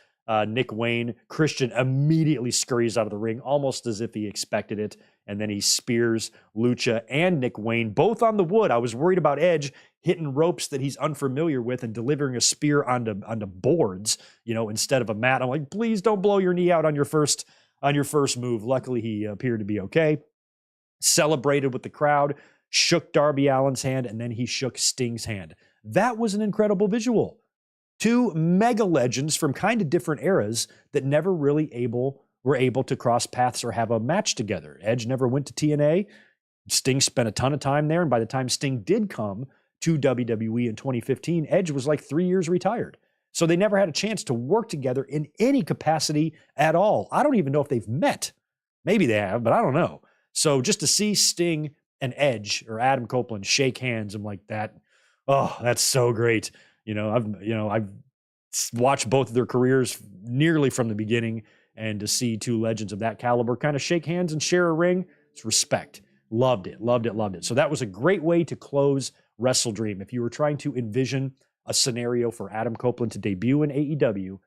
[SPEAKER 2] Nick Wayne. Christian immediately scurries out of the ring, almost as if he expected it. And then he spears Lucha and Nick Wayne, both on the wood. I was worried about Edge hitting ropes that he's unfamiliar with and delivering a spear onto boards, instead of a mat. I'm like, please don't blow your knee out on your first move. Luckily, he appeared to be okay. Celebrated with the crowd, shook Darby Allin's hand, and then he shook Sting's hand. That was an incredible visual. Two mega legends from kind of different eras that never really were able to cross paths or have a match together. Edge never went to TNA. Sting spent a ton of time there, and by the time Sting did come to WWE in 2015, Edge was like 3 years retired. So they never had a chance to work together in any capacity at all. I don't even know if they've met. Maybe they have, but I don't know. So just to see Sting and Edge or Adam Copeland shake hands, I'm like, that's so great. I've watched both of their careers nearly from the beginning, and to see two legends of that caliber kind of shake hands and share a ring, it's respect. Loved it. So that was a great way to close WrestleDream. If you were trying to envision a scenario for Adam Copeland to debut in AEW,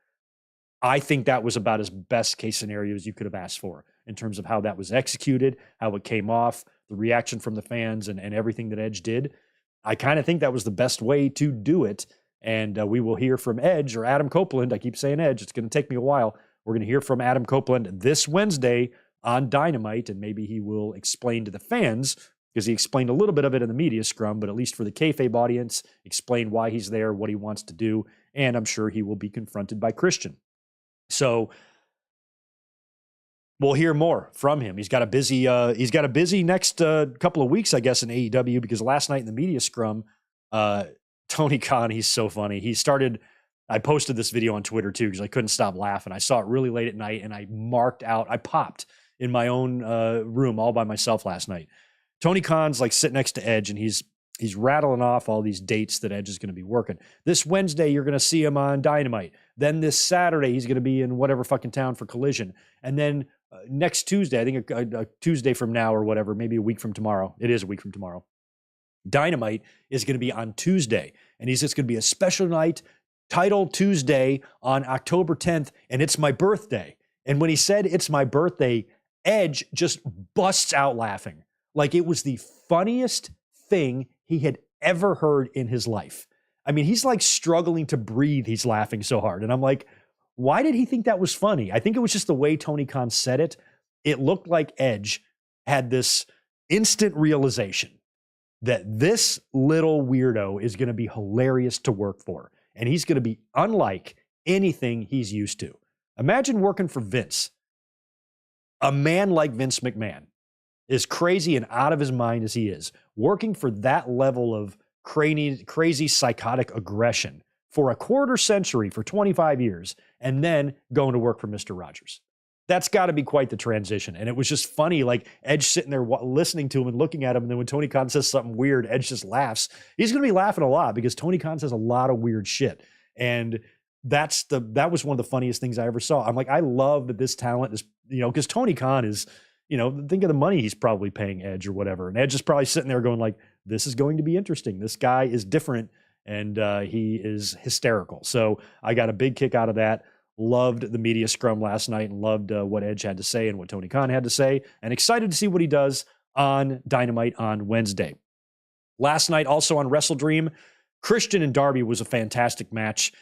[SPEAKER 2] I think that was about as best case scenario as you could have asked for in terms of how that was executed, how it came off, the reaction from the fans, and everything that Edge did. I kind of think that was the best way to do it. And we will hear from Edge or Adam Copeland. I keep saying Edge. It's going to take me a while. We're going to hear from Adam Copeland this Wednesday on Dynamite, and maybe he will explain to the fans, because he explained a little bit of it in the media scrum, but at least for the kayfabe audience, explain why he's there, what he wants to do, and I'm sure he will be confronted by Christian. So we'll hear more from him. He's got a busy next couple of weeks, I guess, in AEW, because last night in the media scrum, Tony Khan, he's so funny. I posted this video on Twitter too, because I couldn't stop laughing. I saw it really late at night, and I popped in my own room all by myself last night. Tony Khan's like sitting next to Edge, and he's rattling off all these dates that Edge is going to be working. This Wednesday, you're going to see him on Dynamite. Then this Saturday, he's going to be in whatever fucking town for Collision. And then next Tuesday, I think a Tuesday from now or whatever, maybe a week from tomorrow. It is a week from tomorrow. Dynamite is going to be on Tuesday, and it's going to be a special night, Title Tuesday on October 10th, and it's my birthday. And when he said it's my birthday, Edge just busts out laughing. Like it was the funniest thing he had ever heard in his life. I mean, he's like struggling to breathe. He's laughing so hard. And I'm like, why did he think that was funny? I think it was just the way Tony Khan said it. It looked like Edge had this instant realization that this little weirdo is going to be hilarious to work for. And he's going to be unlike anything he's used to. Imagine working for Vince. A man like Vince McMahon, as crazy and out of his mind as he is, working for that level of crazy psychotic aggression for a quarter century, for 25 years, and then going to work for Mr. Rogers. That's got to be quite the transition. And it was just funny, like Edge sitting there listening to him and looking at him. And then when Tony Khan says something weird, Edge just laughs. He's going to be laughing a lot because Tony Khan says a lot of weird shit. And that was one of the funniest things I ever saw. I'm like, I love that this talent is, because Tony Khan is, think of the money he's probably paying Edge or whatever. And Edge is probably sitting there going like, this is going to be interesting. This guy is different and he is hysterical. So I got a big kick out of that. Loved the media scrum last night and loved what Edge had to say and what Tony Khan had to say, and excited to see what he does on Dynamite on Wednesday. Last night, also on WrestleDream, Christian and Darby was a fantastic match.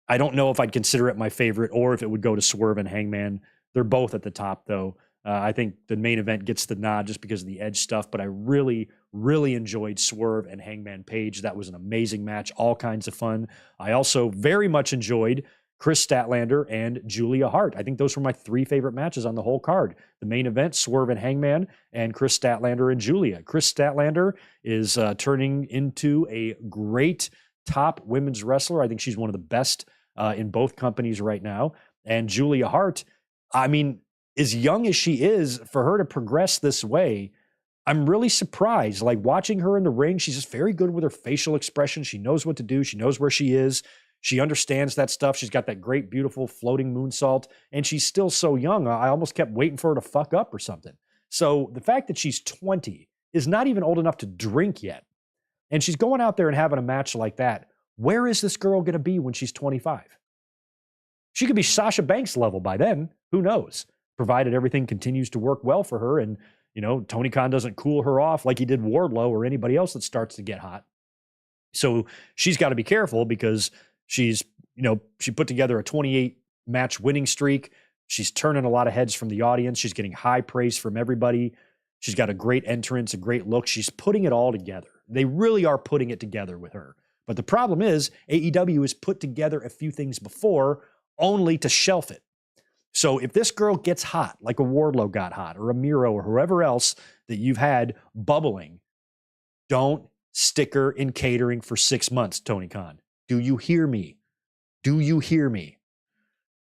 [SPEAKER 2] I don't know if I'd consider it my favorite or if it would go to Swerve and Hangman. They're both at the top, though. I think the main event gets the nod just because of the Edge stuff, but I really, really enjoyed Swerve and Hangman Page. That was an amazing match, all kinds of fun. I also very much enjoyed Chris Statlander and Julia Hart. I think those were my 3 favorite matches on the whole card. The main event, Swerve and Hangman, and Chris Statlander and Julia. Chris Statlander is turning into a great top women's wrestler. I think she's one of the best in both companies right now. And Julia Hart, I mean, as young as she is, for her to progress this way, I'm really surprised. Like watching her in the ring, she's just very good with her facial expression. She knows what to do. She knows where she is. She understands that stuff. She's got that great, beautiful floating moonsault, and she's still so young. I almost kept waiting for her to fuck up or something. So the fact that she's 20 is not even old enough to drink yet, and she's going out there and having a match like that. Where is this girl going to be when she's 25? She could be Sasha Banks level by then. Who knows? Provided everything continues to work well for her and, Tony Khan doesn't cool her off like he did Wardlow or anybody else that starts to get hot. So she's got to be careful because she's, she put together a 28 match winning streak. She's turning a lot of heads from the audience. She's getting high praise from everybody. She's got a great entrance, a great look. She's putting it all together. They really are putting it together with her. But the problem is AEW has put together a few things before only to shelf it. So if this girl gets hot, like a Wardlow got hot, or a Miro, or whoever else that you've had bubbling, don't stick her in catering for 6 months, Tony Khan. Do you hear me? Do you hear me?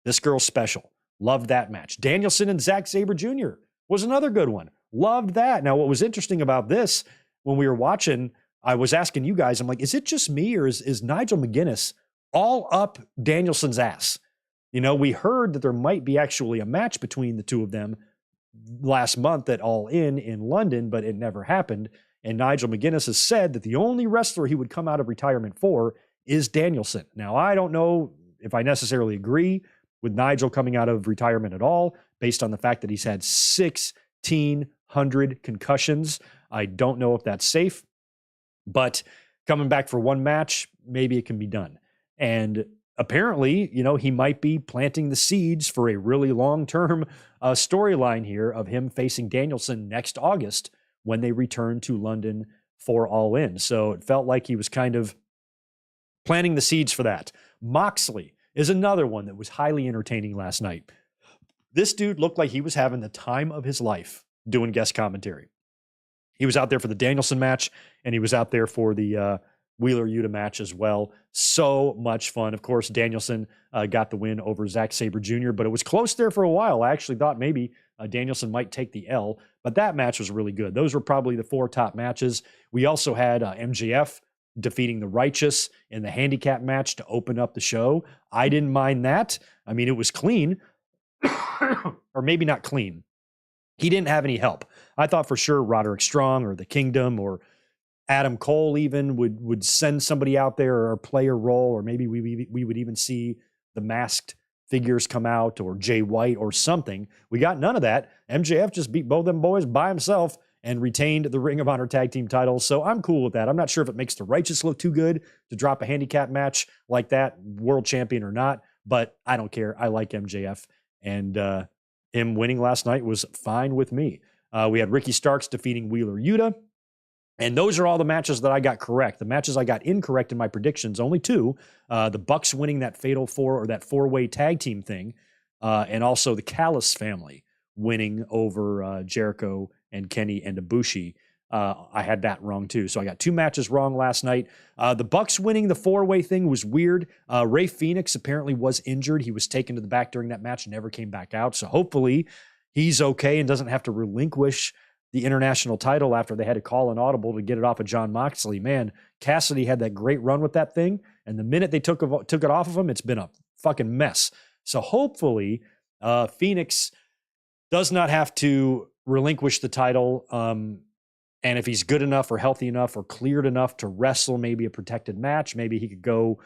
[SPEAKER 2] This girl's special. Loved that match. Danielson and Zack Sabre Jr. was another good one. Loved that. Now, what was interesting about this, when we were watching, I was asking you guys, I'm like, is it just me or is Nigel McGuinness all up Danielson's ass? We heard that there might be actually a match between the two of them last month at All In London, but it never happened. And Nigel McGuinness has said that the only wrestler he would come out of retirement for is Danielson. Now, I don't know if I necessarily agree with Nigel coming out of retirement at all, based on the fact that he's had 1,600 concussions. I don't know if that's safe, but coming back for one match, maybe it can be done. And apparently, he might be planting the seeds for a really long-term storyline here of him facing Danielson next August when they return to London for All In. So it felt like he was kind of planting the seeds for that. Moxley is another one that was highly entertaining last night. This dude looked like he was having the time of his life doing guest commentary. He was out there for the Danielson match, and he was out there for the Wheeler Yuta match as well. So much fun. Of course, Danielson got the win over Zack Sabre Jr., but it was close there for a while. I actually thought maybe Danielson might take the L, but that match was really good. Those were probably the 4 top matches. We also had MJF defeating the Righteous in the handicap match to open up the show. I didn't mind that. I mean, it was clean, or maybe not clean. He didn't have any help. I thought for sure Roderick Strong or the Kingdom or Adam Cole even would send somebody out there or play a role, or maybe we would even see the masked figures come out or Jay White or something. We got none of that. MJF just beat both them boys by himself and retained the Ring of Honor tag team titles. So I'm cool with that. I'm not sure if it makes the Righteous look too good to drop a handicap match like that, world champion or not, but I don't care. I like MJF, and him winning last night was fine with me. We had Ricky Starks defeating Wheeler Yuta. And those are all the matches that I got correct. The matches I got incorrect in my predictions, only 2. The Bucks winning that Fatal 4 or that 4-way tag team thing, and also the Callis family winning over Jericho and Kenny and Ibushi. I had that wrong too. So I got 2 matches wrong last night. The Bucks winning the 4-way thing was weird. Rey Fenix apparently was injured. He was taken to the back during that match and never came back out. So hopefully he's okay and doesn't have to relinquish the international title after they had to call an audible to get it off of Jon Moxley. Man, Cassidy had that great run with that thing, and the minute they took it off of him, it's been a fucking mess. So hopefully Phoenix does not have to relinquish the title. And if he's good enough or healthy enough or cleared enough to wrestle maybe a protected match, maybe he could go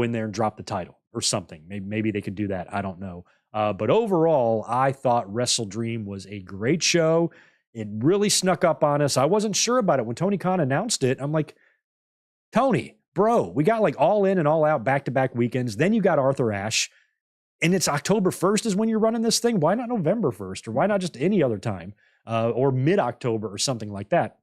[SPEAKER 2] in there and drop the title or something. Maybe they could do that. I don't know. But overall, I thought WrestleDream was a great show. It really snuck up on us. I wasn't sure about it. When Tony Khan announced it, I'm like, Tony, bro, we got like All In and All Out back-to-back weekends. Then you got Arthur Ashe. And it's October 1st is when you're running this thing. Why not November 1st? Or why not just any other time? Or mid-October or something like that.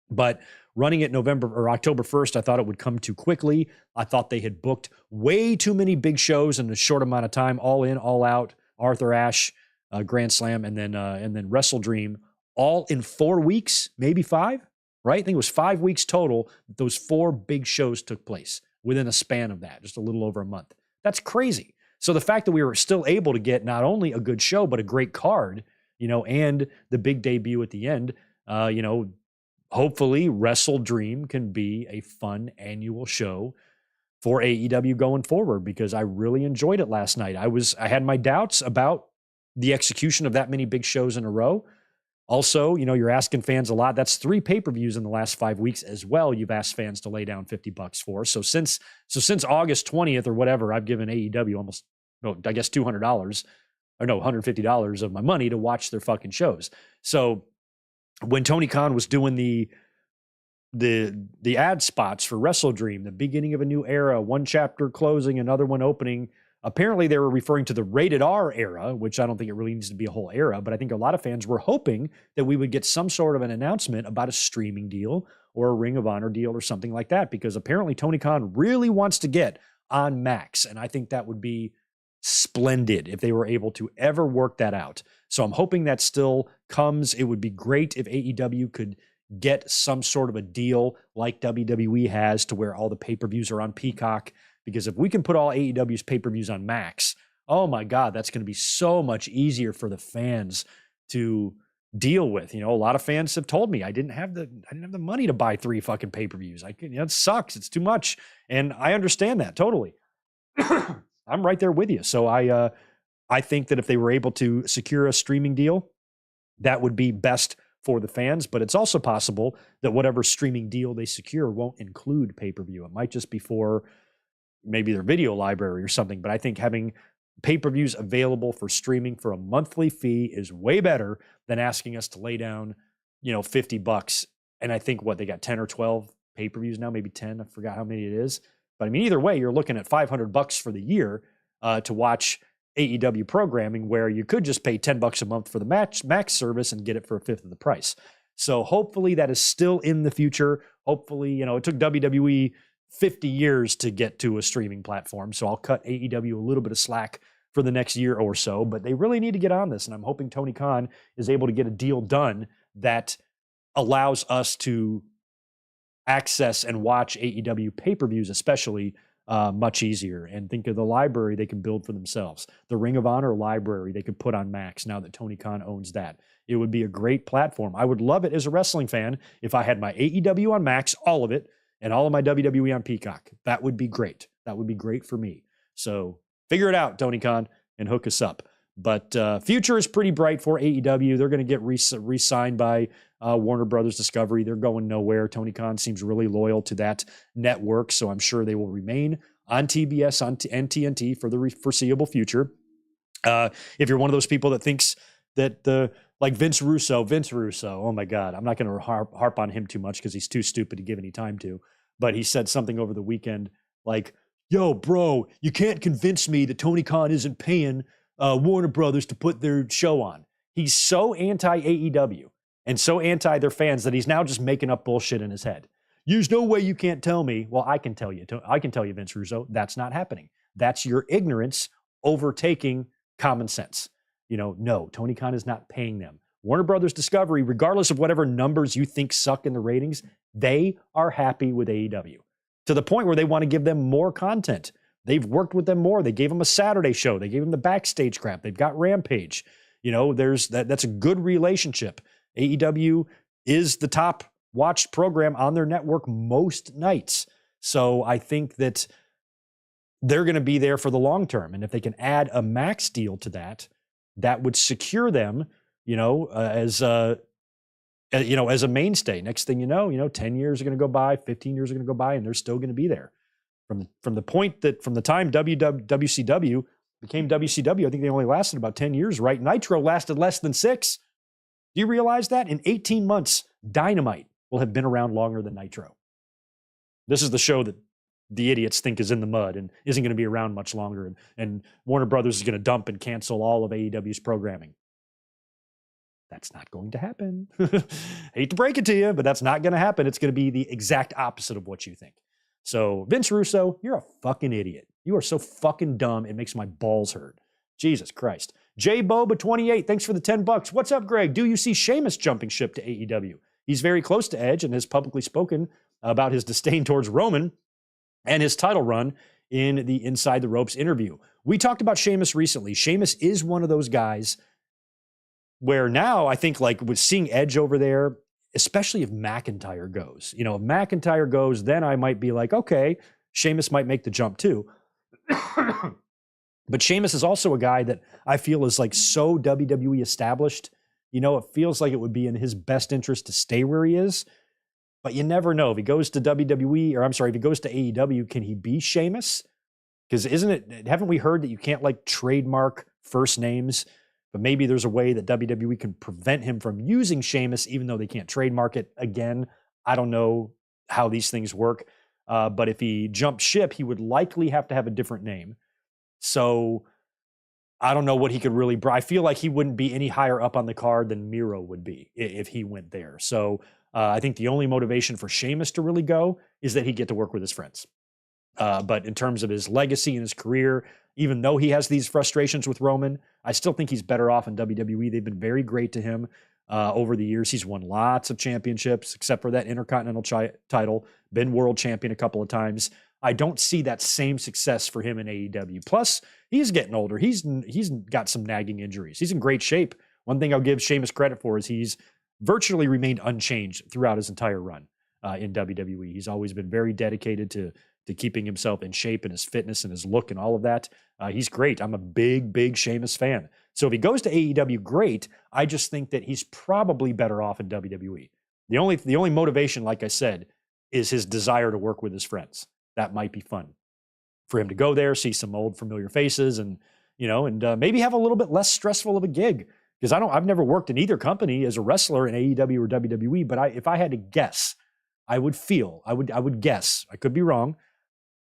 [SPEAKER 2] But running it November or October 1st, I thought it would come too quickly. I thought they had booked way too many big shows in a short amount of time. All In, All Out, Arthur Ashe, Grand Slam, and then WrestleDream, all in 4 weeks, maybe 5, right? I think it was 5 weeks total. Those 4 big shows took place within a span of that, just a little over a month. That's crazy. So the fact that we were still able to get not only a good show, but a great card, and the big debut at the end, hopefully WrestleDream can be a fun annual show for AEW going forward, because I really enjoyed it last night. I had my doubts about the execution of that many big shows in a row. Also, you're asking fans a lot. That's 3 pay-per-views in the last 5 weeks as well. You've asked fans to lay down $50 for. So since August 20th or whatever, I've given AEW almost, I guess $200 or no, $150 of my money to watch their fucking shows. So when Tony Khan was doing the ad spots for WrestleDream, the beginning of a new era, one chapter closing, another one opening, apparently they were referring to the rated R era, which I don't think it really needs to be a whole era, but I think a lot of fans were hoping that we would get some sort of an announcement about a streaming deal or a Ring of Honor deal or something like that, because apparently Tony Khan really wants to get on Max, and I think that would be splendid if they were able to ever work that out. So I'm hoping that still comes. It would be great if AEW could get some sort of a deal like WWE has, to where all the pay-per-views are on Peacock, because if we can put all AEW's pay-per-views on Max, oh my God, that's going to be so much easier for the fans to deal with. A lot of fans have told me I didn't have the money to buy 3 fucking pay-per-views. It sucks. It's too much. And I understand that totally. I'm right there with you. So I think that if they were able to secure a streaming deal, that would be best for the fans. But it's also possible that whatever streaming deal they secure won't include pay-per-view. It might just be for maybe their video library or something. But I think having pay-per-views available for streaming for a monthly fee is way better than asking us to lay down, $50. And I think they got 10 or 12 pay-per-views now, maybe 10. I forgot how many it is. But I mean, either way, you're looking at $500 for the year to watch AEW programming, where you could just pay $10 a month for the Max service and get it for a fifth of the price. So hopefully that is still in the future. Hopefully, it took WWE 50 years to get to a streaming platform. So I'll cut AEW a little bit of slack for the next year or so, but they really need to get on this. And I'm hoping Tony Khan is able to get a deal done that allows us to access and watch AEW pay-per-views, especially much easier. And think of the library they can build for themselves. The Ring of Honor library they could put on Max now that Tony Khan owns that. It would be a great platform. I would love it as a wrestling fan if I had my AEW on Max, all of it, and all of my WWE on Peacock. That would be great. That would be great for me. So figure it out, Tony Khan, and hook us up. But future is pretty bright for AEW. They're going to get re-signed by Warner Brothers Discovery. They're going nowhere. Tony Khan seems really loyal to that network, so I'm sure they will remain on TBS and TNT for the foreseeable future. If you're one of those people that thinks that like Vince Russo, oh my God, I'm not going to harp on him too much because he's too stupid to give any time to, but he said something over the weekend like, yo, bro, you can't convince me that Tony Khan isn't paying Warner Brothers to put their show on. He's so anti-AEW and so anti their fans that he's now just making up bullshit in his head. There's no way you can't tell me. Well, I can tell you, Vince Russo, that's not happening. That's your ignorance overtaking common sense. No, Tony Khan is not paying them. Warner Brothers Discovery, regardless of whatever numbers you think suck in the ratings, they are happy with AEW to the point where they want to give them more content. They've worked with them more. They gave them a Saturday show. They gave them the backstage crap. They've got Rampage. That's a good relationship. AEW is the top watched program on their network most nights. So I think that they're going to be there for the long term. And if they can add a max deal to that, that would secure them, as a mainstay. Next thing you know, 10 years are going to go by, 15 years are going to go by, and they're still going to be there. From the time WCW became WCW, I think they only lasted about 10 years, right? Nitro lasted less than 6. Do you realize that? In 18 months, Dynamite will have been around longer than Nitro. This is the show that the idiots think is in the mud and isn't going to be around much longer. And Warner Brothers is going to dump and cancel all of AEW's programming. That's not going to happen. Hate to break it to you, but that's not going to happen. It's going to be the exact opposite of what you think. So Vince Russo, you're a fucking idiot. You are so fucking dumb. It makes my balls hurt. Jesus Christ. J Boba 28, thanks for the $10. What's up, Greg? Do you see Sheamus jumping ship to AEW? He's very close to Edge and has publicly spoken about his disdain towards Roman and his title run in the Inside the Ropes interview. We talked about Sheamus recently. Sheamus is one of those guys where now I think, like, with seeing Edge over there, especially if McIntyre goes, if McIntyre goes, then I might be like, okay, Sheamus might make the jump too. But Sheamus is also a guy that I feel is like so WWE established. It feels like it would be in his best interest to stay where he is. But you never know. If he goes to if he goes to AEW, can he be Sheamus? Because haven't we heard that you can't like trademark first names? But maybe there's a way that WWE can prevent him from using Sheamus, even though they can't trademark it. Again, I don't know how these things work. But if he jumped ship, he would likely have to have a different name. So I don't know what he could really I feel like he wouldn't be any higher up on the card than Miro would be if he went there. So I think the only motivation for Sheamus to really go is that he'd get to work with his friends. But in terms of his legacy and his career, even though he has these frustrations with Roman, I still think he's better off in WWE. They've been very great to him over the years. He's won lots of championships, except for that Intercontinental title, been world champion a couple of times. I don't see that same success for him in AEW. Plus, he's getting older. He's got some nagging injuries. He's in great shape. One thing I'll give Sheamus credit for is he's virtually remained unchanged throughout his entire run in WWE. He's always been very dedicated to keeping himself in shape and his fitness and his look and all of that. He's great. I'm a big Sheamus fan. So if he goes to AEW, great. I just think that he's probably better off in WWE. The only motivation, like I said, is his desire to work with his friends. That might be fun for him to go there, see some old familiar faces, and maybe have a little bit less stressful of a gig. Because I've never worked in either company as a wrestler in AEW or WWE, but if I had to guess, I would guess, I could be wrong,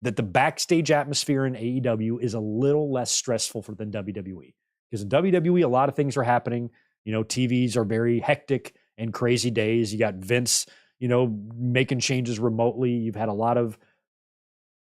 [SPEAKER 2] that the backstage atmosphere in AEW is a little less stressful than WWE. Because in WWE, a lot of things are happening. TVs are very hectic and crazy days. You got Vince, making changes remotely. You've had a lot of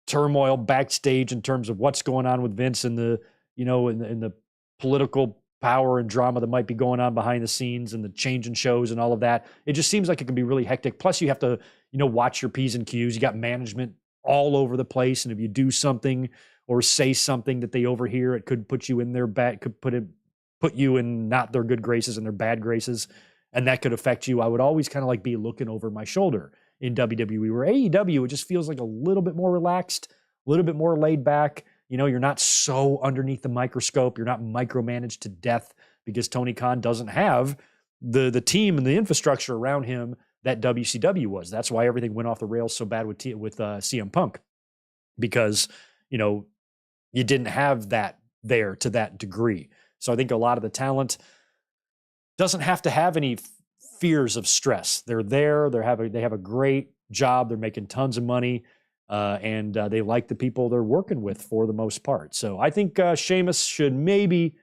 [SPEAKER 2] turmoil backstage in terms of what's going on with Vince and the, in the political power and drama that might be going on behind the scenes and the change in shows and all of that. It just seems like it can be really hectic. Plus you have to, watch your P's and Q's. You got management all over the place. And if you do something or say something that they overhear, it could put you in their put you in not their good graces and their bad graces. And that could affect you. I would always kind of like be looking over my shoulder in WWE, where AEW, it just feels like a little bit more relaxed, a little bit more laid back. You're not so underneath the microscope. You're not micromanaged to death because Tony Khan doesn't have the team and the infrastructure around him that WCW was. That's why everything went off the rails so bad with CM Punk, because, you didn't have that there to that degree. So I think a lot of the talent doesn't have to have any fears of stress. They're there. They have a great job. They're making tons of money. And they like the people they're working with for the most part. So I think Sheamus should maybe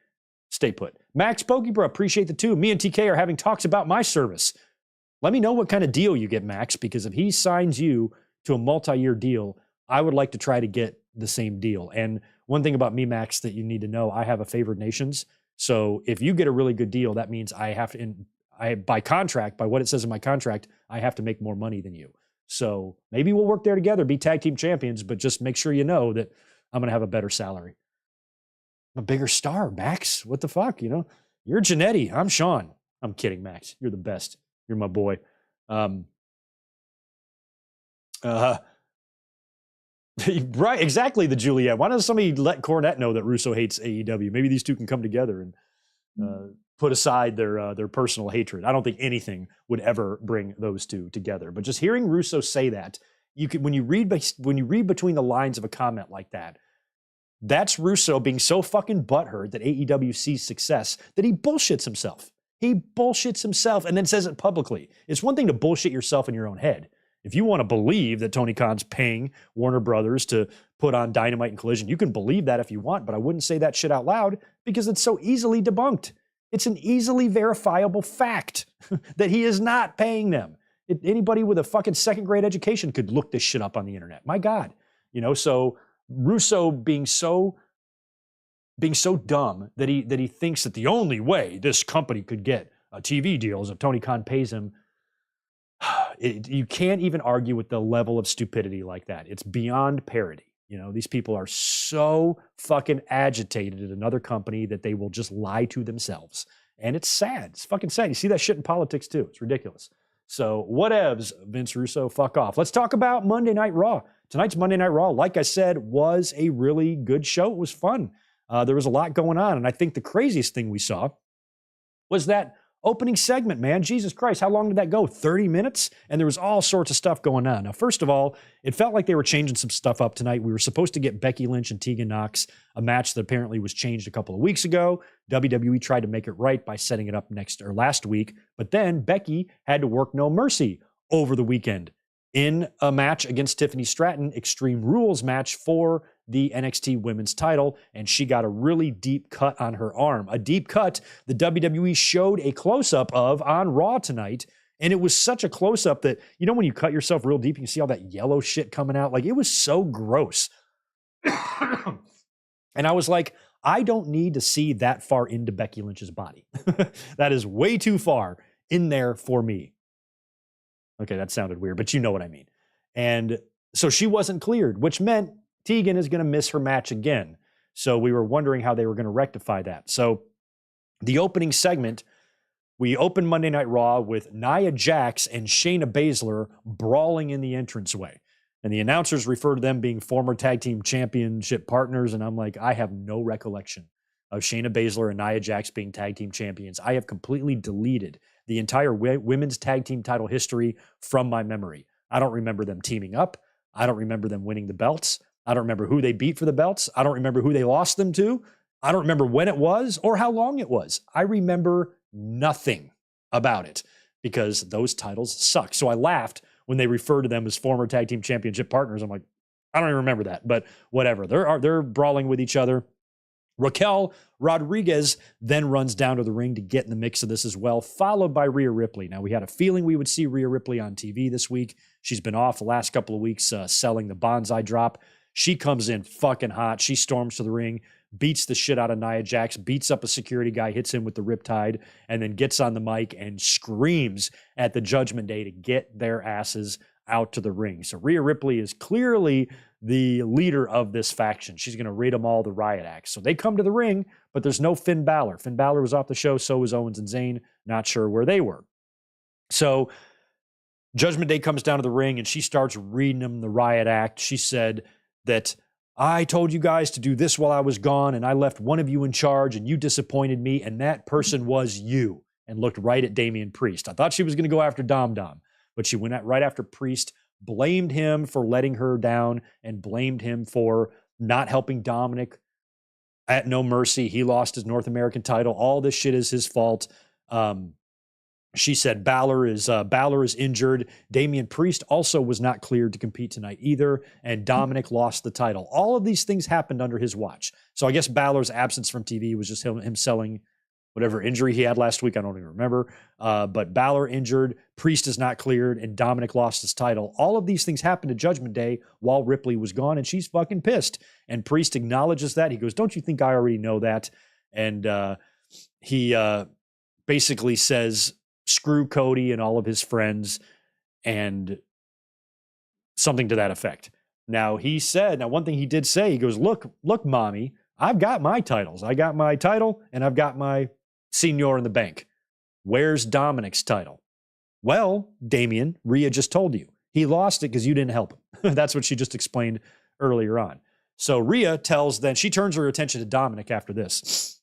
[SPEAKER 2] stay put. Max Pokebro, appreciate the 2. Me and TK are having talks about my service. Let me know what kind of deal you get, Max, because if he signs you to a multi-year deal, I would like to try to get the same deal. And one thing about me, Max, that you need to know, I have a favored nations. So if you get a really good deal, that means I have to, by contract, by what it says in my contract, I have to make more money than you. So maybe we'll work there together, be tag team champions, but just make sure you know that I'm going to have a better salary. I'm a bigger star, Max. What the fuck? You're Janetti. I'm Sean. I'm kidding, Max. You're the best. You're my boy. Right, exactly, the Juliet. Why doesn't somebody let Cornette know that Russo hates AEW? Maybe these two can come together and put aside their personal hatred. I don't think anything would ever bring those two together. But just hearing Russo say that, you could when you read between the lines of a comment like that, that's Russo being so fucking butthurt that AEW sees success that he bullshits himself. He bullshits himself and then says it publicly. It's one thing to bullshit yourself in your own head. If you want to believe that Tony Khan's paying Warner Brothers to put on Dynamite and Collision, you can believe that if you want, but I wouldn't say that shit out loud because it's so easily debunked. It's an easily verifiable fact that he is not paying them. Anybody with a fucking second-grade education could look this shit up on the internet. My God. So Russo being so dumb that he thinks that the only way this company could get a TV deal is if Tony Khan pays him. You can't even argue with the level of stupidity like that. It's beyond parody. These people are so fucking agitated at another company that they will just lie to themselves. And it's sad. It's fucking sad. You see that shit in politics too. It's ridiculous. So whatevs, Vince Russo, fuck off. Let's talk about Monday Night Raw. Tonight's Monday Night Raw, like I said, was a really good show. It was fun. There was a lot going on. And I think the craziest thing we saw was that opening segment, man. Jesus Christ, how long did that go? 30 minutes? And there was all sorts of stuff going on. Now, first of all, it felt like they were changing some stuff up tonight. We were supposed to get Becky Lynch and Tegan Nox, a match that apparently was changed a couple of weeks ago. WWE tried to make it right by setting it up last week, but then Becky had to work No Mercy over the weekend in a match against Tiffany Stratton, Extreme Rules match for the NXT Women's title, and she got a really deep cut on her arm. A deep cut the WWE showed a close-up of on Raw tonight, and it was such a close-up that, when you cut yourself real deep, you can see all that yellow shit coming out. Like, it was so gross. And I was like, I don't need to see that far into Becky Lynch's body. That is way too far in there for me. Okay, that sounded weird, but you know what I mean. And so she wasn't cleared, which meant Tegan is going to miss her match again. So we were wondering how they were going to rectify that. So the opening segment, we opened Monday Night Raw with Nia Jax and Shayna Baszler brawling in the entranceway. And the announcers refer to them being former tag team championship partners. And I'm like, I have no recollection of Shayna Baszler and Nia Jax being tag team champions. I have completely deleted the entire women's tag team title history from my memory. I don't remember them teaming up. I don't remember them winning the belts. I don't remember who they beat for the belts. I don't remember who they lost them to. I don't remember when it was or how long it was. I remember nothing about it because those titles suck. So I laughed when they referred to them as former tag team championship partners. I'm like, I don't even remember that, but whatever. They're brawling with each other. Raquel Rodriguez then runs down to the ring to get in the mix of this as well, followed by Rhea Ripley. Now, we had a feeling we would see Rhea Ripley on TV this week. She's been off the last couple of weeks selling the bonsai drop. She comes in fucking hot. She storms to the ring, beats the shit out of Nia Jax, beats up a security guy, hits him with the riptide, and then gets on the mic and screams at the Judgment Day to get their asses out to the ring. So Rhea Ripley is clearly the leader of this faction. She's going to read them all the riot acts. So they come to the ring, but there's no Finn Balor. Finn Balor was off the show. So was Owens and Zayn. Not sure where they were. So Judgment Day comes down to the ring and she starts reading them the riot act. She said that I told you guys to do this while I was gone and I left one of you in charge and you disappointed me and that person was you, and looked right at Damian Priest. I thought she was going to go after Dom, but she went right after Priest, blamed him for letting her down and blamed him for not helping Dominic at No Mercy. He lost his North American title. All this shit is his fault. She said Balor is injured. Damian Priest also was not cleared to compete tonight either, and Dominic lost the title. All of these things happened under his watch. So I guess Balor's absence from TV was just him selling whatever injury he had last week. I don't even remember. But Balor injured, Priest is not cleared, and Dominic lost his title. All of these things happened to Judgment Day while Ripley was gone, and she's fucking pissed. And Priest acknowledges that. He goes, don't you think I already know that? And he basically says, screw Cody and all of his friends, and something to that effect. Now, one thing he did say, he goes, look, mommy, I've got my titles. I got my title, and I've got my senior in the bank. Where's Dominic's title? Well, Damian, Rhea just told you. He lost it because you didn't help him. That's what she just explained earlier on. So Rhea she turns her attention to Dominic after this.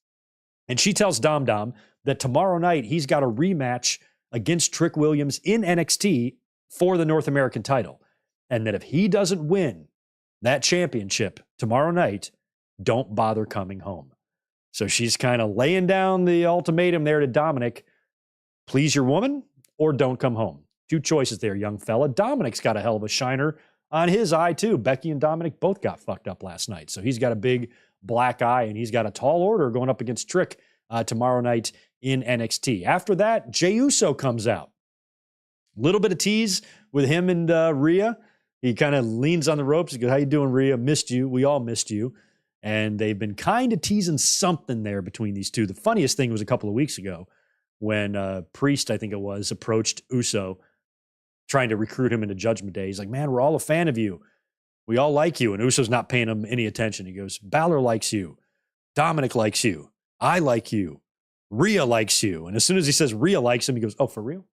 [SPEAKER 2] And she tells Dom Dom that tomorrow night he's got a rematch against Trick Williams in NXT for the North American title. And that if he doesn't win that championship tomorrow night, don't bother coming home. So she's kind of laying down the ultimatum there to Dominic. Please your woman or don't come home. Two choices there, young fella. Dominic's got a hell of a shiner on his eye, too. Becky and Dominic both got fucked up last night. So he's got a big black eye, and he's got a tall order going up against Trick tomorrow night in NXT. After that, Jey Uso comes out. Little bit of tease with him and Rhea. He kind of leans on the ropes. He goes, how you doing, Rhea? Missed you. We all missed you. And they've been kind of teasing something there between these two. The funniest thing was a couple of weeks ago when Priest, I think it was, approached Uso trying to recruit him into Judgment Day. He's like, man, we're all a fan of you. We all like you. And Uso's not paying him any attention. He goes, Balor likes you. Dominic likes you. I like you. Rhea likes you. And as soon as he says Rhea likes him, he goes, oh, for real?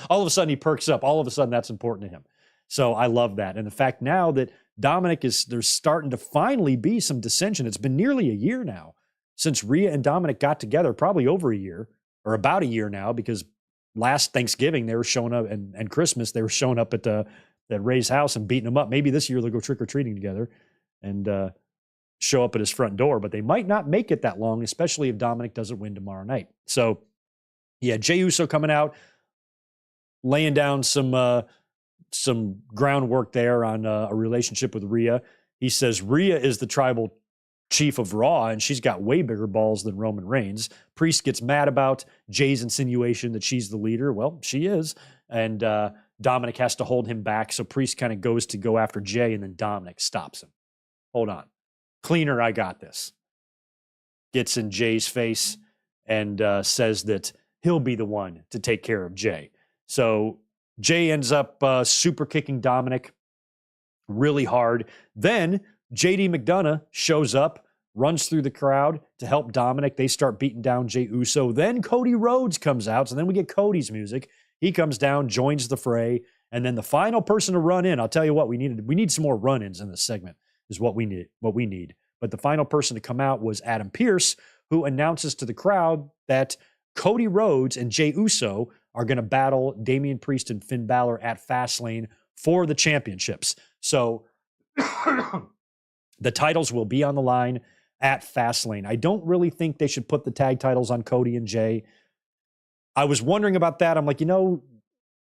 [SPEAKER 2] All of a sudden he perks up. All of a sudden that's important to him. So I love that. And the fact now that Dominic there's starting to finally be some dissension. It's been nearly a year now since Rhea and Dominic got together, probably over a year or about a year now, because last Thanksgiving they were showing up and Christmas they were showing up at Ray's house and beating him up. Maybe this year they'll go trick-or-treating together and show up at his front door, but they might not make it that long, especially if Dominic doesn't win tomorrow night. So yeah, Jey Uso coming out, laying down some groundwork there on a relationship with Rhea. He says Rhea is the tribal chief of Raw, and she's got way bigger balls than Roman Reigns. Priest gets mad about Jay's insinuation that she's the leader. Well, she is. And Dominic has to hold him back, so Priest kind of goes to go after Jay, and then Dominic stops him. Hold on. Cleaner, I got this. Gets in Jay's face and says that he'll be the one to take care of Jay. So Jay ends up super kicking Dominic really hard. Then JD McDonough shows up, runs through the crowd to help Dominic. They start beating down Jey Uso. Then Cody Rhodes comes out. So then we get Cody's music. He comes down, joins the fray. And then the final person to run in, I'll tell you what, we need some more run-ins in this segment is what we need. But the final person to come out was Adam Pearce, who announces to the crowd that Cody Rhodes and Jey Uso are going to battle Damian Priest and Finn Balor at Fastlane for the championships. So the titles will be on the line at Fastlane. I don't really think they should put the tag titles on Cody and Jay. I was wondering about that. I'm like,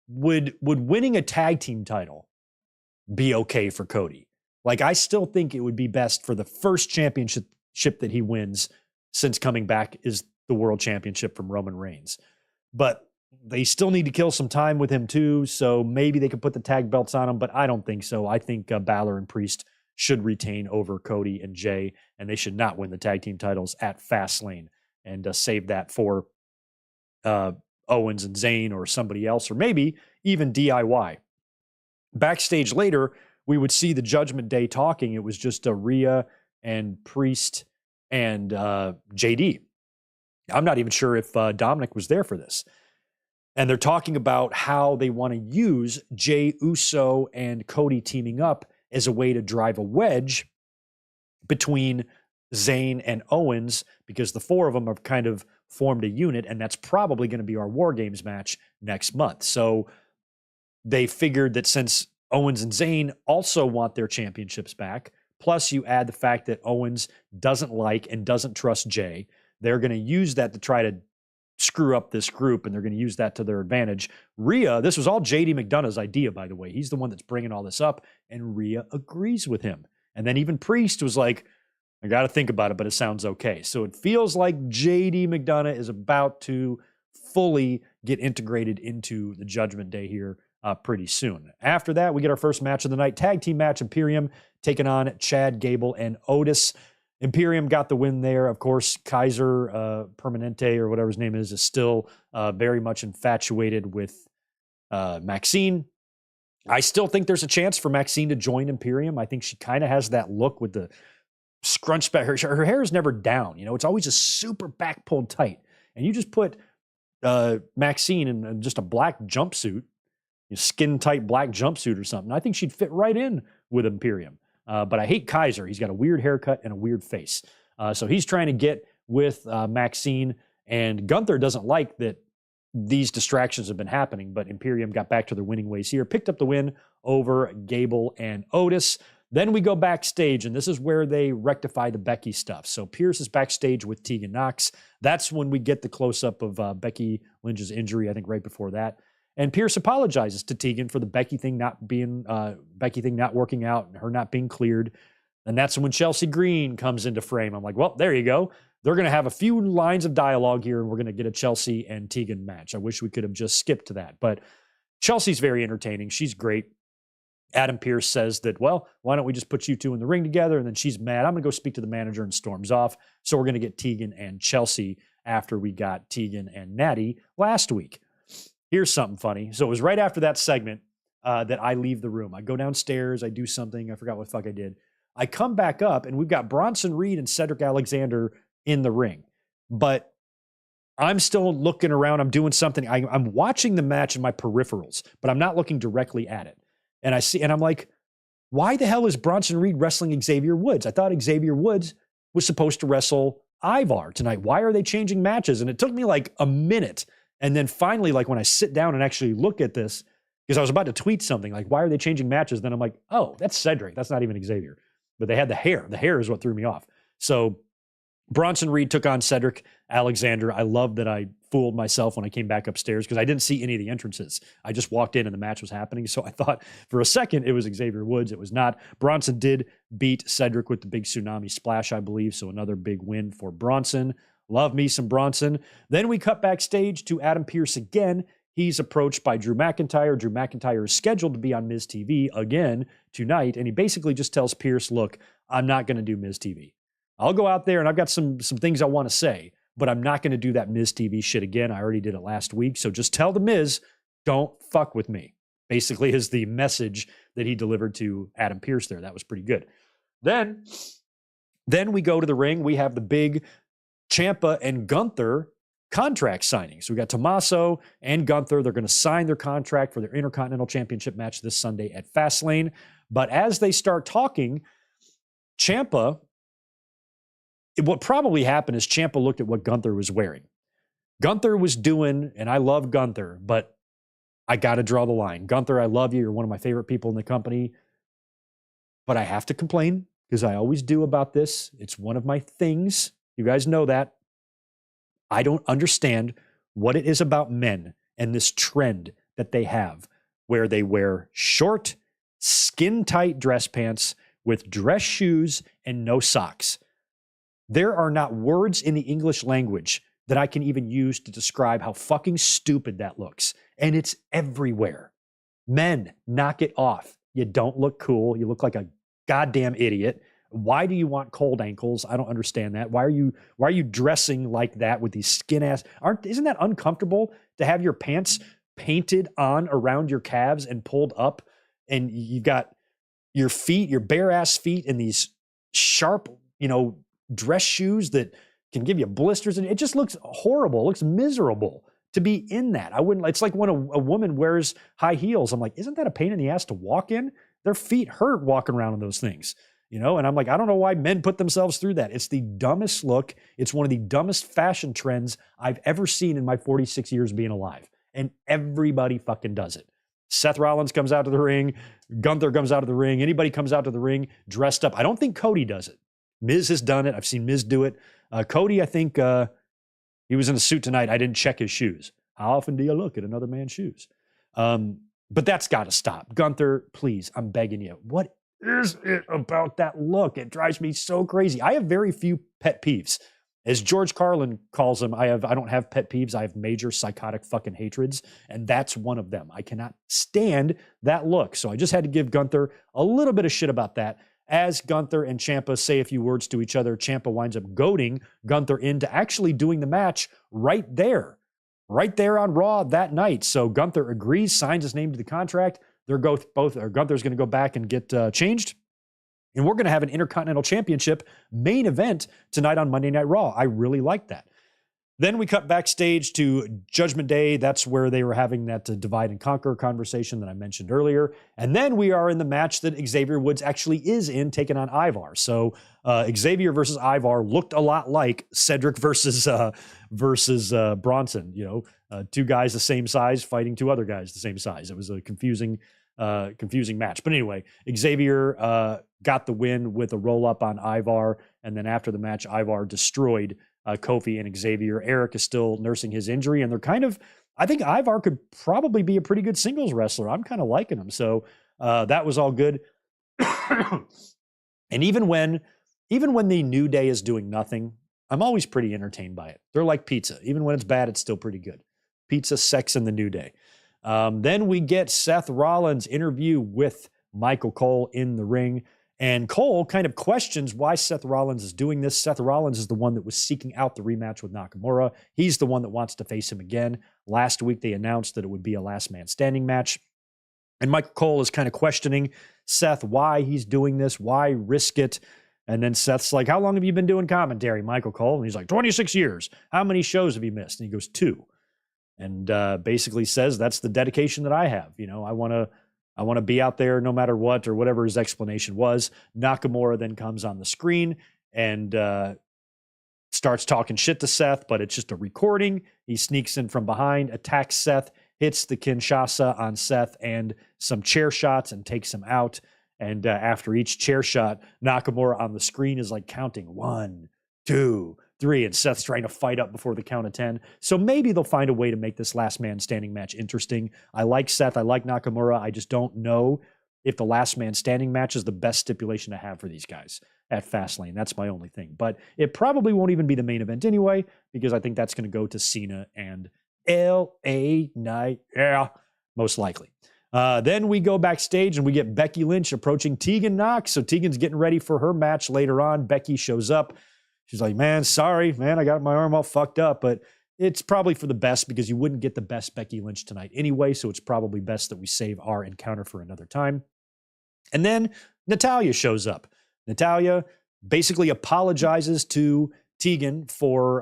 [SPEAKER 2] would winning a tag team title be okay for Cody? Like, I still think it would be best for the first championship that he wins since coming back is the world championship from Roman Reigns. But they still need to kill some time with him too, so maybe they could put the tag belts on him, but I don't think so. I think Balor and Priest should retain over Cody and Jay, and they should not win the tag team titles at Fastlane and save that for Owens and Zayn or somebody else, or maybe even DIY. Backstage later, we would see the Judgment Day talking. It was just Rhea and Priest and JD. I'm not even sure if Dominic was there for this. And they're talking about how they want to use Jey Uso and Cody teaming up as a way to drive a wedge between Zayn and Owens, because the four of them have kind of formed a unit, and that's probably going to be our War Games match next month. So they figured that since Owens and Zayn also want their championships back, plus you add the fact that Owens doesn't like and doesn't trust Jay, they're going to use that to try to screw up this group, and they're going to use that to their advantage. Rhea, this was all JD McDonough's idea, by the way. He's the one that's bringing all this up, and Rhea agrees with him. And then even Priest was like, I got to think about it, but it sounds okay. So it feels like JD McDonough is about to fully get integrated into the Judgment Day here pretty soon. After that, we get our first match of the night, tag team match, Imperium taking on Chad Gable and Otis. Imperium got the win there. Of course, Kaiser Permanente, or whatever his name is still very much infatuated with Maxine. I still think there's a chance for Maxine to join Imperium. I think she kind of has that look with the scrunched back. Her hair is never down. It's always just super back pulled tight. And you just put Maxine in just a black jumpsuit, skin tight black jumpsuit or something. I think she'd fit right in with Imperium. But I hate Kaiser. He's got a weird haircut and a weird face. So he's trying to get with Maxine, and Gunther doesn't like that these distractions have been happening, but Imperium got back to their winning ways here, picked up the win over Gable and Otis. Then we go backstage, and this is where they rectify the Becky stuff. So Pierce is backstage with Tegan Nox. That's when we get the close-up of Becky Lynch's injury, I think right before that. And Pierce apologizes to Tegan for the Becky thing not working out and her not being cleared. And that's when Chelsea Green comes into frame. I'm like, well, there you go. They're going to have a few lines of dialogue here, and we're going to get a Chelsea and Tegan match. I wish we could have just skipped to that. But Chelsea's very entertaining. She's great. Adam Pearce says that, well, why don't we just put you two in the ring together? And then she's mad. I'm going to go speak to the manager, and storms off. So we're going to get Tegan and Chelsea after we got Tegan and Natty last week. Here's something funny. So it was right after that segment that I leave the room. I go downstairs. I do something. I forgot what the fuck I did. I come back up, and we've got Bronson Reed and Cedric Alexander in the ring. But I'm still looking around. I'm doing something. I'm watching the match in my peripherals, but I'm not looking directly at it. And I'm like, why the hell is Bronson Reed wrestling Xavier Woods? I thought Xavier Woods was supposed to wrestle Ivar tonight. Why are they changing matches? And it took me like a minute. And then finally, like when I sit down and actually look at this, because I was about to tweet something like, why are they changing matches? Then I'm like, oh, that's Cedric. That's not even Xavier. But they had the hair. The hair is what threw me off. So Bronson Reed took on Cedric Alexander. I love that I fooled myself when I came back upstairs because I didn't see any of the entrances. I just walked in and the match was happening. So I thought for a second it was Xavier Woods. It was not. Bronson did beat Cedric with the big tsunami splash, I believe. So another big win for Bronson. Love me some Bronson. Then we cut backstage to Adam Pearce again. He's approached by Drew McIntyre. Drew McIntyre is scheduled to be on Miz TV again tonight. And he basically just tells Pearce, look, I'm not going to do Miz TV. I'll go out there and I've got some things I want to say, but I'm not going to do that Miz TV shit again. I already did it last week. So just tell the Miz, don't fuck with me. Basically is the message that he delivered to Adam Pearce there. That was pretty good. Then we go to the ring. We have the big Ciampa and Gunther contract signing. So we got Tommaso and Gunther. They're going to sign their contract for their Intercontinental Championship match this Sunday at Fastlane. But as they start talking, Ciampa, what probably happened is Ciampa looked at what Gunther was wearing. Gunther was doing, and I love Gunther, but I got to draw the line. Gunther, I love you. You're one of my favorite people in the company. But I have to complain because I always do about this. It's one of my things. You guys know that. I don't understand what it is about men and this trend that they have where they wear short, skin-tight dress pants with dress shoes and no socks. There are not words in the English language that I can even use to describe how fucking stupid that looks. And it's everywhere. Men, knock it off. You don't look cool. You look like a goddamn idiot. Why do you want cold ankles? I don't understand that. Why are you dressing like that with these skin ass? Isn't that uncomfortable to have your pants painted on around your calves and pulled up, and you've got your feet, your bare ass feet, in these sharp, dress shoes that can give you blisters, and it just looks horrible. It looks miserable to be in that. It's like when a woman wears high heels. I'm like, isn't that a pain in the ass to walk in? Their feet hurt walking around in those things. And I'm like, I don't know why men put themselves through that. It's the dumbest look. It's one of the dumbest fashion trends I've ever seen in my 46 years being alive. And everybody fucking does it. Seth Rollins comes out to the ring. Gunther comes out of the ring. Anybody comes out to the ring dressed up. I don't think Cody does it. Miz has done it. I've seen Miz do it. Cody, I think he was in a suit tonight. I didn't check his shoes. How often do you look at another man's shoes? But that's got to stop. Gunther, please, I'm begging you. What is it about that look? It drives me so crazy. I have very few pet peeves. As George Carlin calls them, I don't have pet peeves. I have major psychotic fucking hatreds, and that's one of them. I cannot stand that look. So I just had to give Gunther a little bit of shit about that. As Gunther and Ciampa say a few words to each other, Ciampa winds up goading Gunther into actually doing the match right there on Raw that night. So Gunther agrees, signs his name to the contract. Gunther's going to go back and get changed. And we're going to have an Intercontinental Championship main event tonight on Monday Night Raw. I really like that. Then we cut backstage to Judgment Day. That's where they were having that divide and conquer conversation that I mentioned earlier. And then we are in the match that Xavier Woods actually is in, taking on Ivar. So Xavier versus Ivar looked a lot like Cedric versus Bronson. Two guys the same size fighting two other guys the same size. It was a confusing match. But anyway, Xavier got the win with a roll up on Ivar. And then after the match, Ivar destroyed Kofi and Xavier. Eric is still nursing his injury, and I think Ivar could probably be a pretty good singles wrestler. I'm kind of liking him. So that was all good. And even when the New Day is doing nothing, I'm always pretty entertained by it. They're like pizza. Even when it's bad, it's still pretty good. Pizza, sex, and the New Day. Then we get Seth Rollins' interview with Michael Cole in the ring. And Cole kind of questions why Seth Rollins is doing this. Seth Rollins is the one that was seeking out the rematch with Nakamura. He's the one that wants to face him again. Last week, they announced that it would be a last man standing match. And Michael Cole is kind of questioning Seth why he's doing this, why risk it. And then Seth's like, how long have you been doing commentary, Michael Cole? And he's like, 26 years. How many shows have you missed? And he goes, 2. And basically says, that's the dedication that I have. I want to be out there no matter what, or whatever his explanation was. Nakamura then comes on the screen and starts talking shit to Seth, but it's just a recording. He sneaks in from behind, attacks Seth, hits the Kinshasa on Seth and some chair shots and takes him out. And after each chair shot, Nakamura on the screen is like counting 1, 2, 3, and Seth's trying to fight up before the count of 10. So maybe they'll find a way to make this last man standing match interesting. I like Seth. I like Nakamura. I just don't know if the last man standing match is the best stipulation to have for these guys at Fastlane. That's my only thing. But it probably won't even be the main event anyway, because I think that's going to go to Cena and L.A. Knight. Yeah, most likely. Then we go backstage and we get Becky Lynch approaching Tegan Nox. So Tegan's getting ready for her match later on. Becky shows up. She's like, man, sorry, man, I got my arm all fucked up, but it's probably for the best because you wouldn't get the best Becky Lynch tonight anyway, so it's probably best that we save our encounter for another time. And then Natalya shows up. Natalya basically apologizes to Tegan for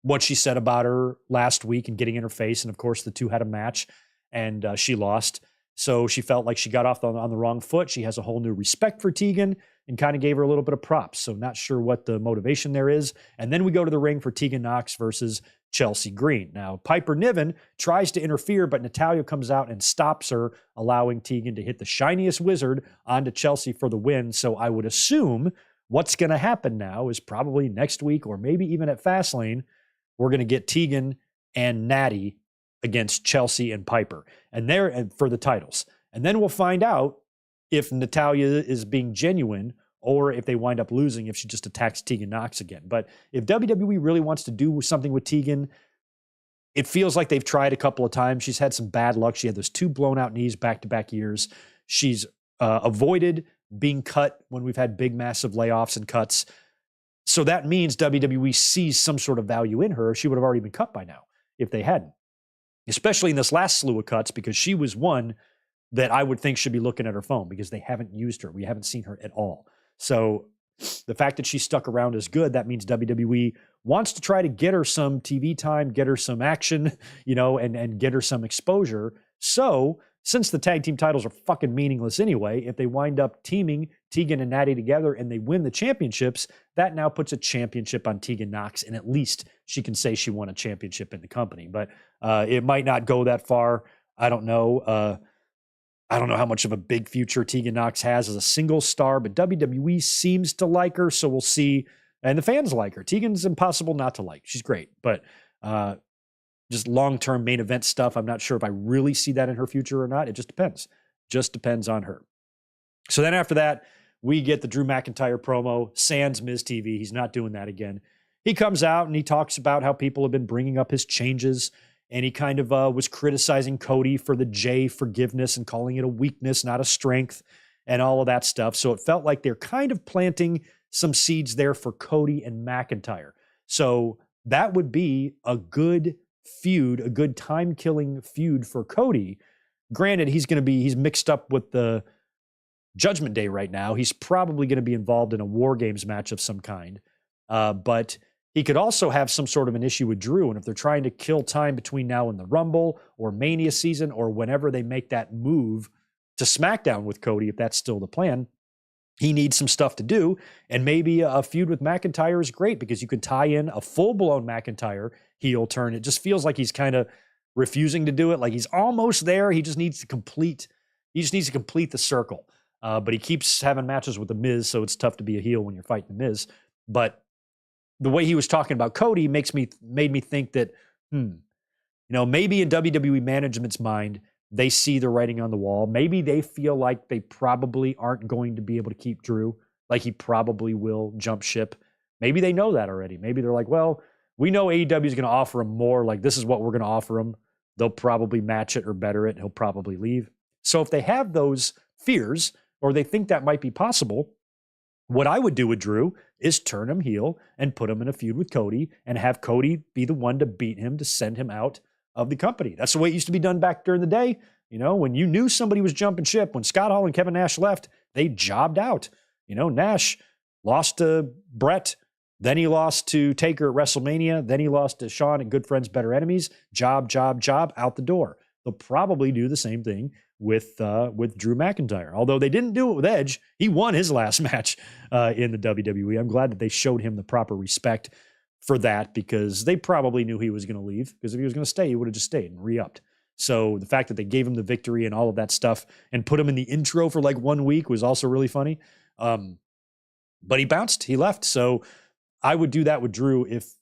[SPEAKER 2] what she said about her last week and getting in her face, and of course the two had a match, and she lost. So she felt like she got off on the wrong foot. She has a whole new respect for Tegan and kind of gave her a little bit of props. So not sure what the motivation there is. And then we go to the ring for Tegan Nox versus Chelsea Green. Now, Piper Niven tries to interfere, but Natalya comes out and stops her, allowing Tegan to hit the shiniest wizard onto Chelsea for the win. So I would assume what's going to happen now is probably next week or maybe even at Fastlane, we're going to get Tegan and Natty against Chelsea and Piper and for the titles. And then we'll find out if Natalya is being genuine or if they wind up losing if she just attacks Tegan Nox again. But if WWE really wants to do something with Tegan, it feels like they've tried a couple of times. She's had some bad luck. She had those 2 blown out knees back-to-back years. She's avoided being cut when we've had big, massive layoffs and cuts. So that means WWE sees some sort of value in her. She would have already been cut by now if they hadn't, especially in this last slew of cuts, because she was one that I would think should be looking at her phone because they haven't used her. We haven't seen her at all. So the fact that she stuck around is good. That means WWE wants to try to get her some TV time, get her some action, and get her some exposure. So since the tag team titles are fucking meaningless anyway, if they wind up teaming Tegan and Natty together and they win the championships, that now puts a championship on Tegan Nox, and at least she can say she won a championship in the company. But it might not go that far. I don't know. I don't know how much of a big future Tegan Nox has as a single star, but WWE seems to like her, so we'll see. And the fans like her. Tegan's impossible not to like. She's great, but just long-term main event stuff, I'm not sure if I really see that in her future or not. It just depends. Just depends on her. So then after that, we get the Drew McIntyre promo, sans Miz TV. He's not doing that again. He comes out and he talks about how people have been bringing up his changes. And he kind of was criticizing Cody for the J forgiveness and calling it a weakness, not a strength, and all of that stuff. So it felt like they're kind of planting some seeds there for Cody and McIntyre. So that would be a good feud, a good time-killing feud for Cody. Granted, he's mixed up with the Judgment Day right now. He's probably going to be involved in a War Games match of some kind. But he could also have some sort of an issue with Drew. And if they're trying to kill time between now and the Rumble or Mania season or whenever they make that move to SmackDown with Cody, if that's still the plan, he needs some stuff to do. And maybe a feud with McIntyre is great because you can tie in a full-blown McIntyre heel turn. It just feels like he's kind of refusing to do it. Like he's almost there. He just needs to complete the circle. But he keeps having matches with The Miz, so it's tough to be a heel when you're fighting The Miz. But the way he was talking about Cody made me think that, maybe in WWE management's mind, they see the writing on the wall. Maybe they feel like they probably aren't going to be able to keep Drew, like he probably will jump ship. Maybe they know that already. Maybe they're like, well, we know AEW is going to offer him more. Like, this is what we're going to offer him. They'll probably match it or better it. He'll probably leave. So if they have those fears or they think that might be possible, what I would do with Drew is turn him heel and put him in a feud with Cody and have Cody be the one to beat him to send him out of the company. That's the way it used to be done back during the day. When you knew somebody was jumping ship, when Scott Hall and Kevin Nash left, they jobbed out. Nash lost to Brett, then he lost to Taker at WrestleMania, then he lost to Shawn at Good Friends, Better Enemies. Job, out the door. They'll probably do the same thing with Drew McIntyre. Although they didn't do it with Edge. He won his last match in the WWE. I'm glad that they showed him the proper respect for that because they probably knew he was going to leave, because if he was going to stay, he would have just stayed and re-upped. So the fact that they gave him the victory and all of that stuff and put him in the intro for like 1 week was also really funny. But he bounced. He left. So I would do that with Drew if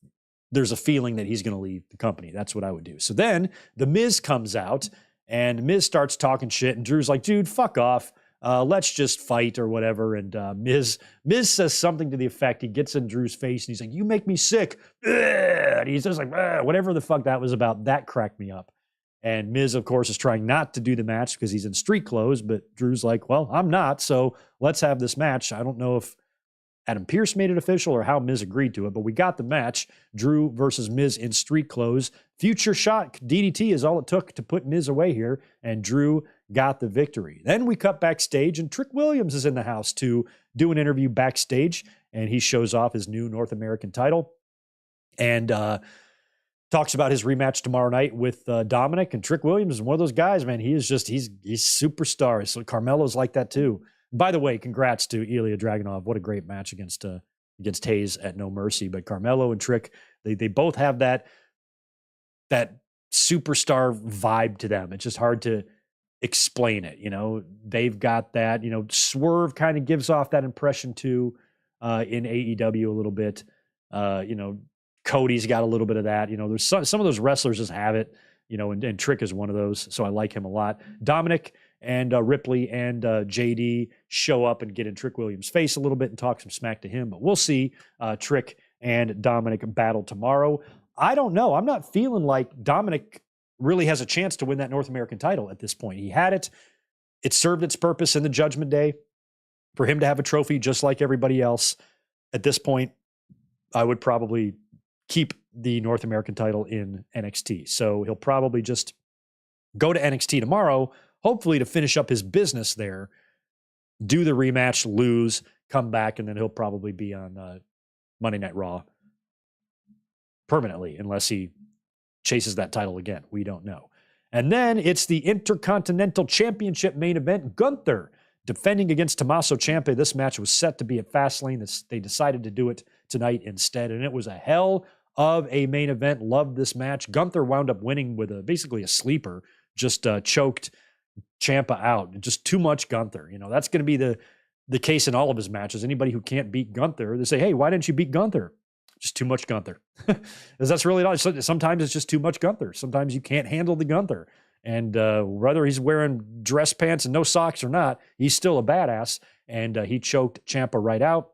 [SPEAKER 2] there's a feeling that he's going to leave the company. That's what I would do. So then The Miz comes out and Miz starts talking shit and Drew's like, dude, fuck off. Let's just fight or whatever. And Miz says something to the effect, he gets in Drew's face and he's like, you make me sick. Ugh! And he's just like, whatever the fuck that was about, that cracked me up. And Miz, of course, is trying not to do the match because he's in street clothes, but Drew's like, well, I'm not, so let's have this match. I don't know if Adam Pearce made it official or how Miz agreed to it, but we got the match. Drew versus Miz in street clothes. Future shock DDT is all it took to put Miz away here, and Drew got the victory. Then we cut backstage, and Trick Williams is in the house to do an interview backstage, and he shows off his new North American title and talks about his rematch tomorrow night with Dominic. And Trick Williams is one of those guys, man. He's superstar. So Carmelo's like that too. By the way, congrats to Ilya Dragunov. What a great match against Hayes at No Mercy. But Carmelo and Trick, they both have that superstar vibe to them. It's just hard to explain it. They've got that. Swerve kind of gives off that impression too in AEW a little bit. Cody's got a little bit of that. There's some of those wrestlers just have it. And Trick is one of those. So I like him a lot. Dominic and Ripley and JD show up and get in Trick Williams' face a little bit and talk some smack to him. But we'll see Trick and Dominic battle tomorrow. I don't know. I'm not feeling like Dominic really has a chance to win that North American title at this point. He had it. It served its purpose in the Judgment Day for him to have a trophy just like everybody else. At this point, I would probably keep the North American title in NXT. So he'll probably just go to NXT tomorrow, hopefully to finish up his business there, do the rematch, lose, come back, and then he'll probably be on Monday Night Raw permanently, unless he chases that title again. We don't know. And then it's the Intercontinental Championship main event. Gunther defending against Tommaso Ciampa. This match was set to be at Fastlane. They decided to do it tonight instead, and it was a hell of a main event. Loved this match. Gunther wound up winning with basically a sleeper, just choked Ciampa out. Just too much Gunther. That's going to be the case in all of his matches. Anybody who can't beat Gunther, they say, hey, why didn't you beat Gunther? Just too much Gunther. Because that's really not. Sometimes it's just too much Gunther. Sometimes you can't handle the Gunther. And whether he's wearing dress pants and no socks or not, he's still a badass. And he choked Ciampa right out,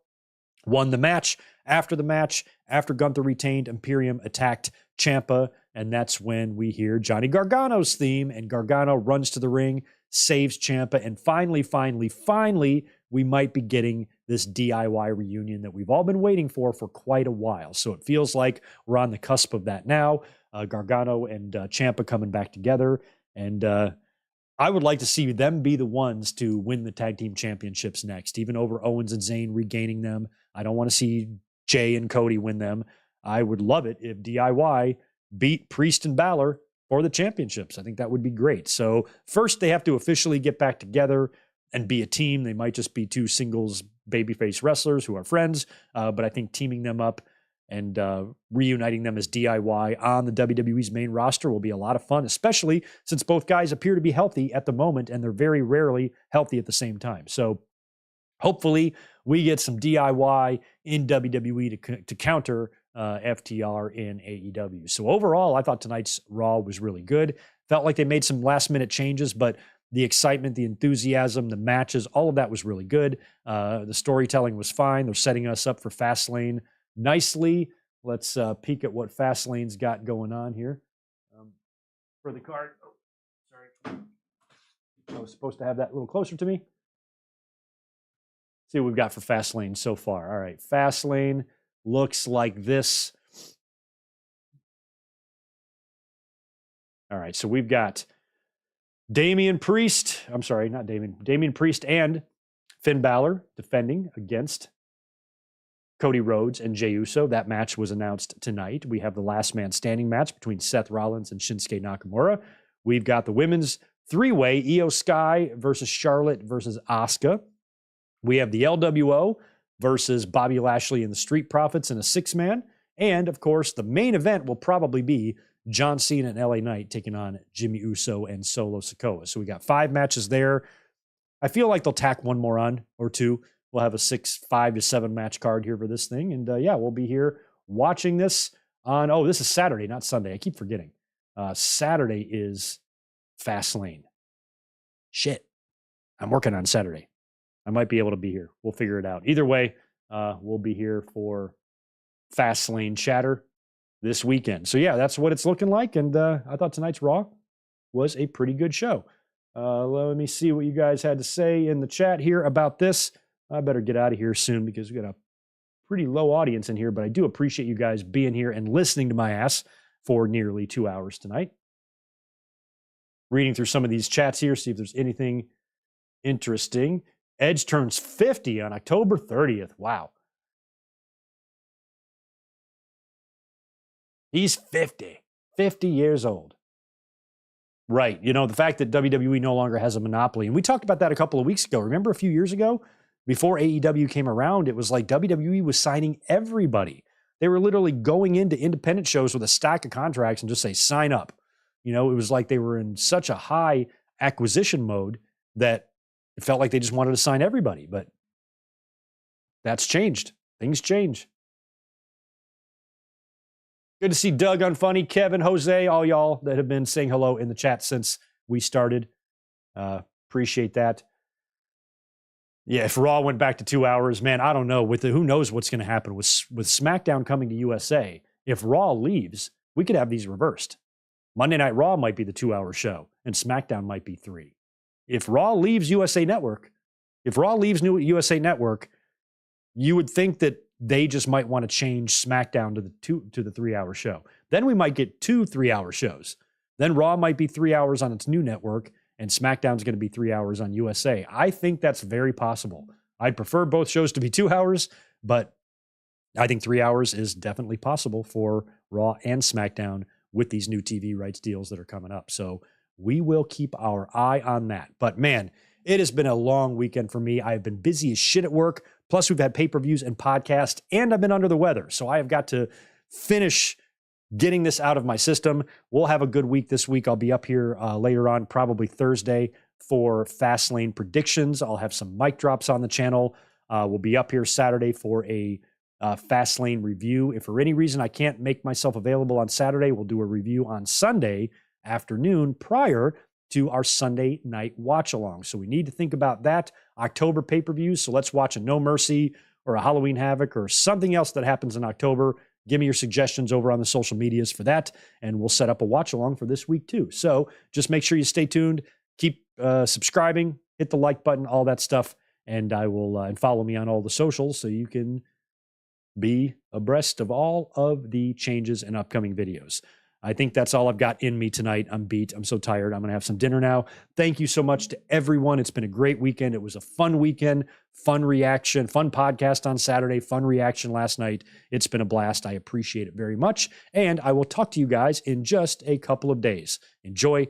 [SPEAKER 2] won the match. After the match, after Gunther retained, Imperium attacked Ciampa, and that's when we hear Johnny Gargano's theme, and Gargano runs to the ring, saves Ciampa, and finally, we might be getting this DIY reunion that we've all been waiting for quite a while. So it feels like we're on the cusp of that now. Gargano and Ciampa coming back together, and I would like to see them be the ones to win the tag team championships next, even over Owens and Zayn regaining them. I don't want to see Jay and Cody win them. I would love it if DIY beat Priest and Balor for the championships. I think that would be great. So first, they have to officially get back together and be a team. They might just be two singles babyface wrestlers who are friends, but I think teaming them up and reuniting them as DIY on the WWE's main roster will be a lot of fun, especially since both guys appear to be healthy at the moment, and they're very rarely healthy at the same time. So hopefully we get some DIY in WWE to counter FTR in AEW. So overall, I thought tonight's Raw was really good. Felt like they made some last-minute changes, but the excitement, the enthusiasm, the matches, all of that was really good. The storytelling was fine. They're setting us up for Fastlane nicely. Let's peek at what Fastlane's got going on here. For the card. Oh, sorry. I was supposed to have that a little closer to me. See what we've got for Fastlane so far. All right, Fastlane looks like this. All right, so we've got Damian Priest and Finn Balor defending against Cody Rhodes and Jey Uso. That match was announced tonight. We have the last man standing match between Seth Rollins and Shinsuke Nakamura. We've got the women's three-way, Io Sky versus Charlotte versus Asuka. We have the LWO versus Bobby Lashley and the Street Profits in a six-man. And, of course, the main event will probably be John Cena and LA Knight taking on Jimmy Uso and Solo Sikoa. So we got 5 matches there. I feel like they'll tack one more on or two. We'll have a 5 to 7 match card here for this thing. And we'll be here watching this on, this is Saturday, not Sunday. I keep forgetting. Saturday is Fastlane. Shit. I'm working on Saturday. I might be able to be here. We'll figure it out. Either way, we'll be here for Fastlane chatter this weekend. So, that's what it's looking like. And I thought tonight's Raw was a pretty good show. Let me see what you guys had to say in the chat here about this. I better get out of here soon because we got a pretty low audience in here, but I do appreciate you guys being here and listening to my ass for nearly 2 hours tonight. Reading through some of these chats here, see if there's anything interesting. Edge turns 50 on October 30th. Wow. He's 50 years old. Right. The fact that WWE no longer has a monopoly. And we talked about that a couple of weeks ago. Remember a few years ago? Before AEW came around, it was like WWE was signing everybody. They were literally going into independent shows with a stack of contracts and just say, sign up. It was like they were in such a high acquisition mode that it felt like they just wanted to sign everybody. But that's changed. Things change. Good to see Doug Unfunny, Kevin, Jose, all y'all that have been saying hello in the chat since we started. Appreciate that. Yeah, if Raw went back to 2 hours, man, I don't know. Who knows what's going to happen with SmackDown coming to USA? If Raw leaves, we could have these reversed. Monday Night Raw might be the 2-hour show, and SmackDown might be 3. If Raw leaves USA Network, you would think that they just might want to change SmackDown to the 3-hour show. Then we might get 2 3-hour shows. Then Raw might be 3 hours on its new network, and SmackDown's going to be 3 hours on USA. I think that's very possible. I'd prefer both shows to be 2 hours, but I think 3 hours is definitely possible for Raw and SmackDown with these new TV rights deals that are coming up. So we will keep our eye on that. But man, it has been a long weekend for me. I've been busy as shit at work. Plus, we've had pay-per-views and podcasts, and I've been under the weather. So I have got to finish getting this out of my system. We'll have a good week this week. I'll be up here later on, probably Thursday, for Fastlane predictions. I'll have some mic drops on the channel. We'll be up here Saturday for a Fastlane review. If for any reason I can't make myself available on Saturday, we'll do a review on Sunday afternoon prior to our Sunday night watch along. So we need to think about that. October pay-per-views. So let's watch a No Mercy or a Halloween Havoc or something else that happens in October. Give me your suggestions over on the social medias for that, and we'll set up a watch along for this week too. So just make sure you stay tuned, keep subscribing, hit the like button, all that stuff, and I will and follow me on all the socials so you can be abreast of all of the changes and upcoming videos. I think that's all I've got in me tonight. I'm beat. I'm so tired. I'm going to have some dinner now. Thank you so much to everyone. It's been a great weekend. It was a fun weekend, fun reaction, fun podcast on Saturday, fun reaction last night. It's been a blast. I appreciate it very much. And I will talk to you guys in just a couple of days. Enjoy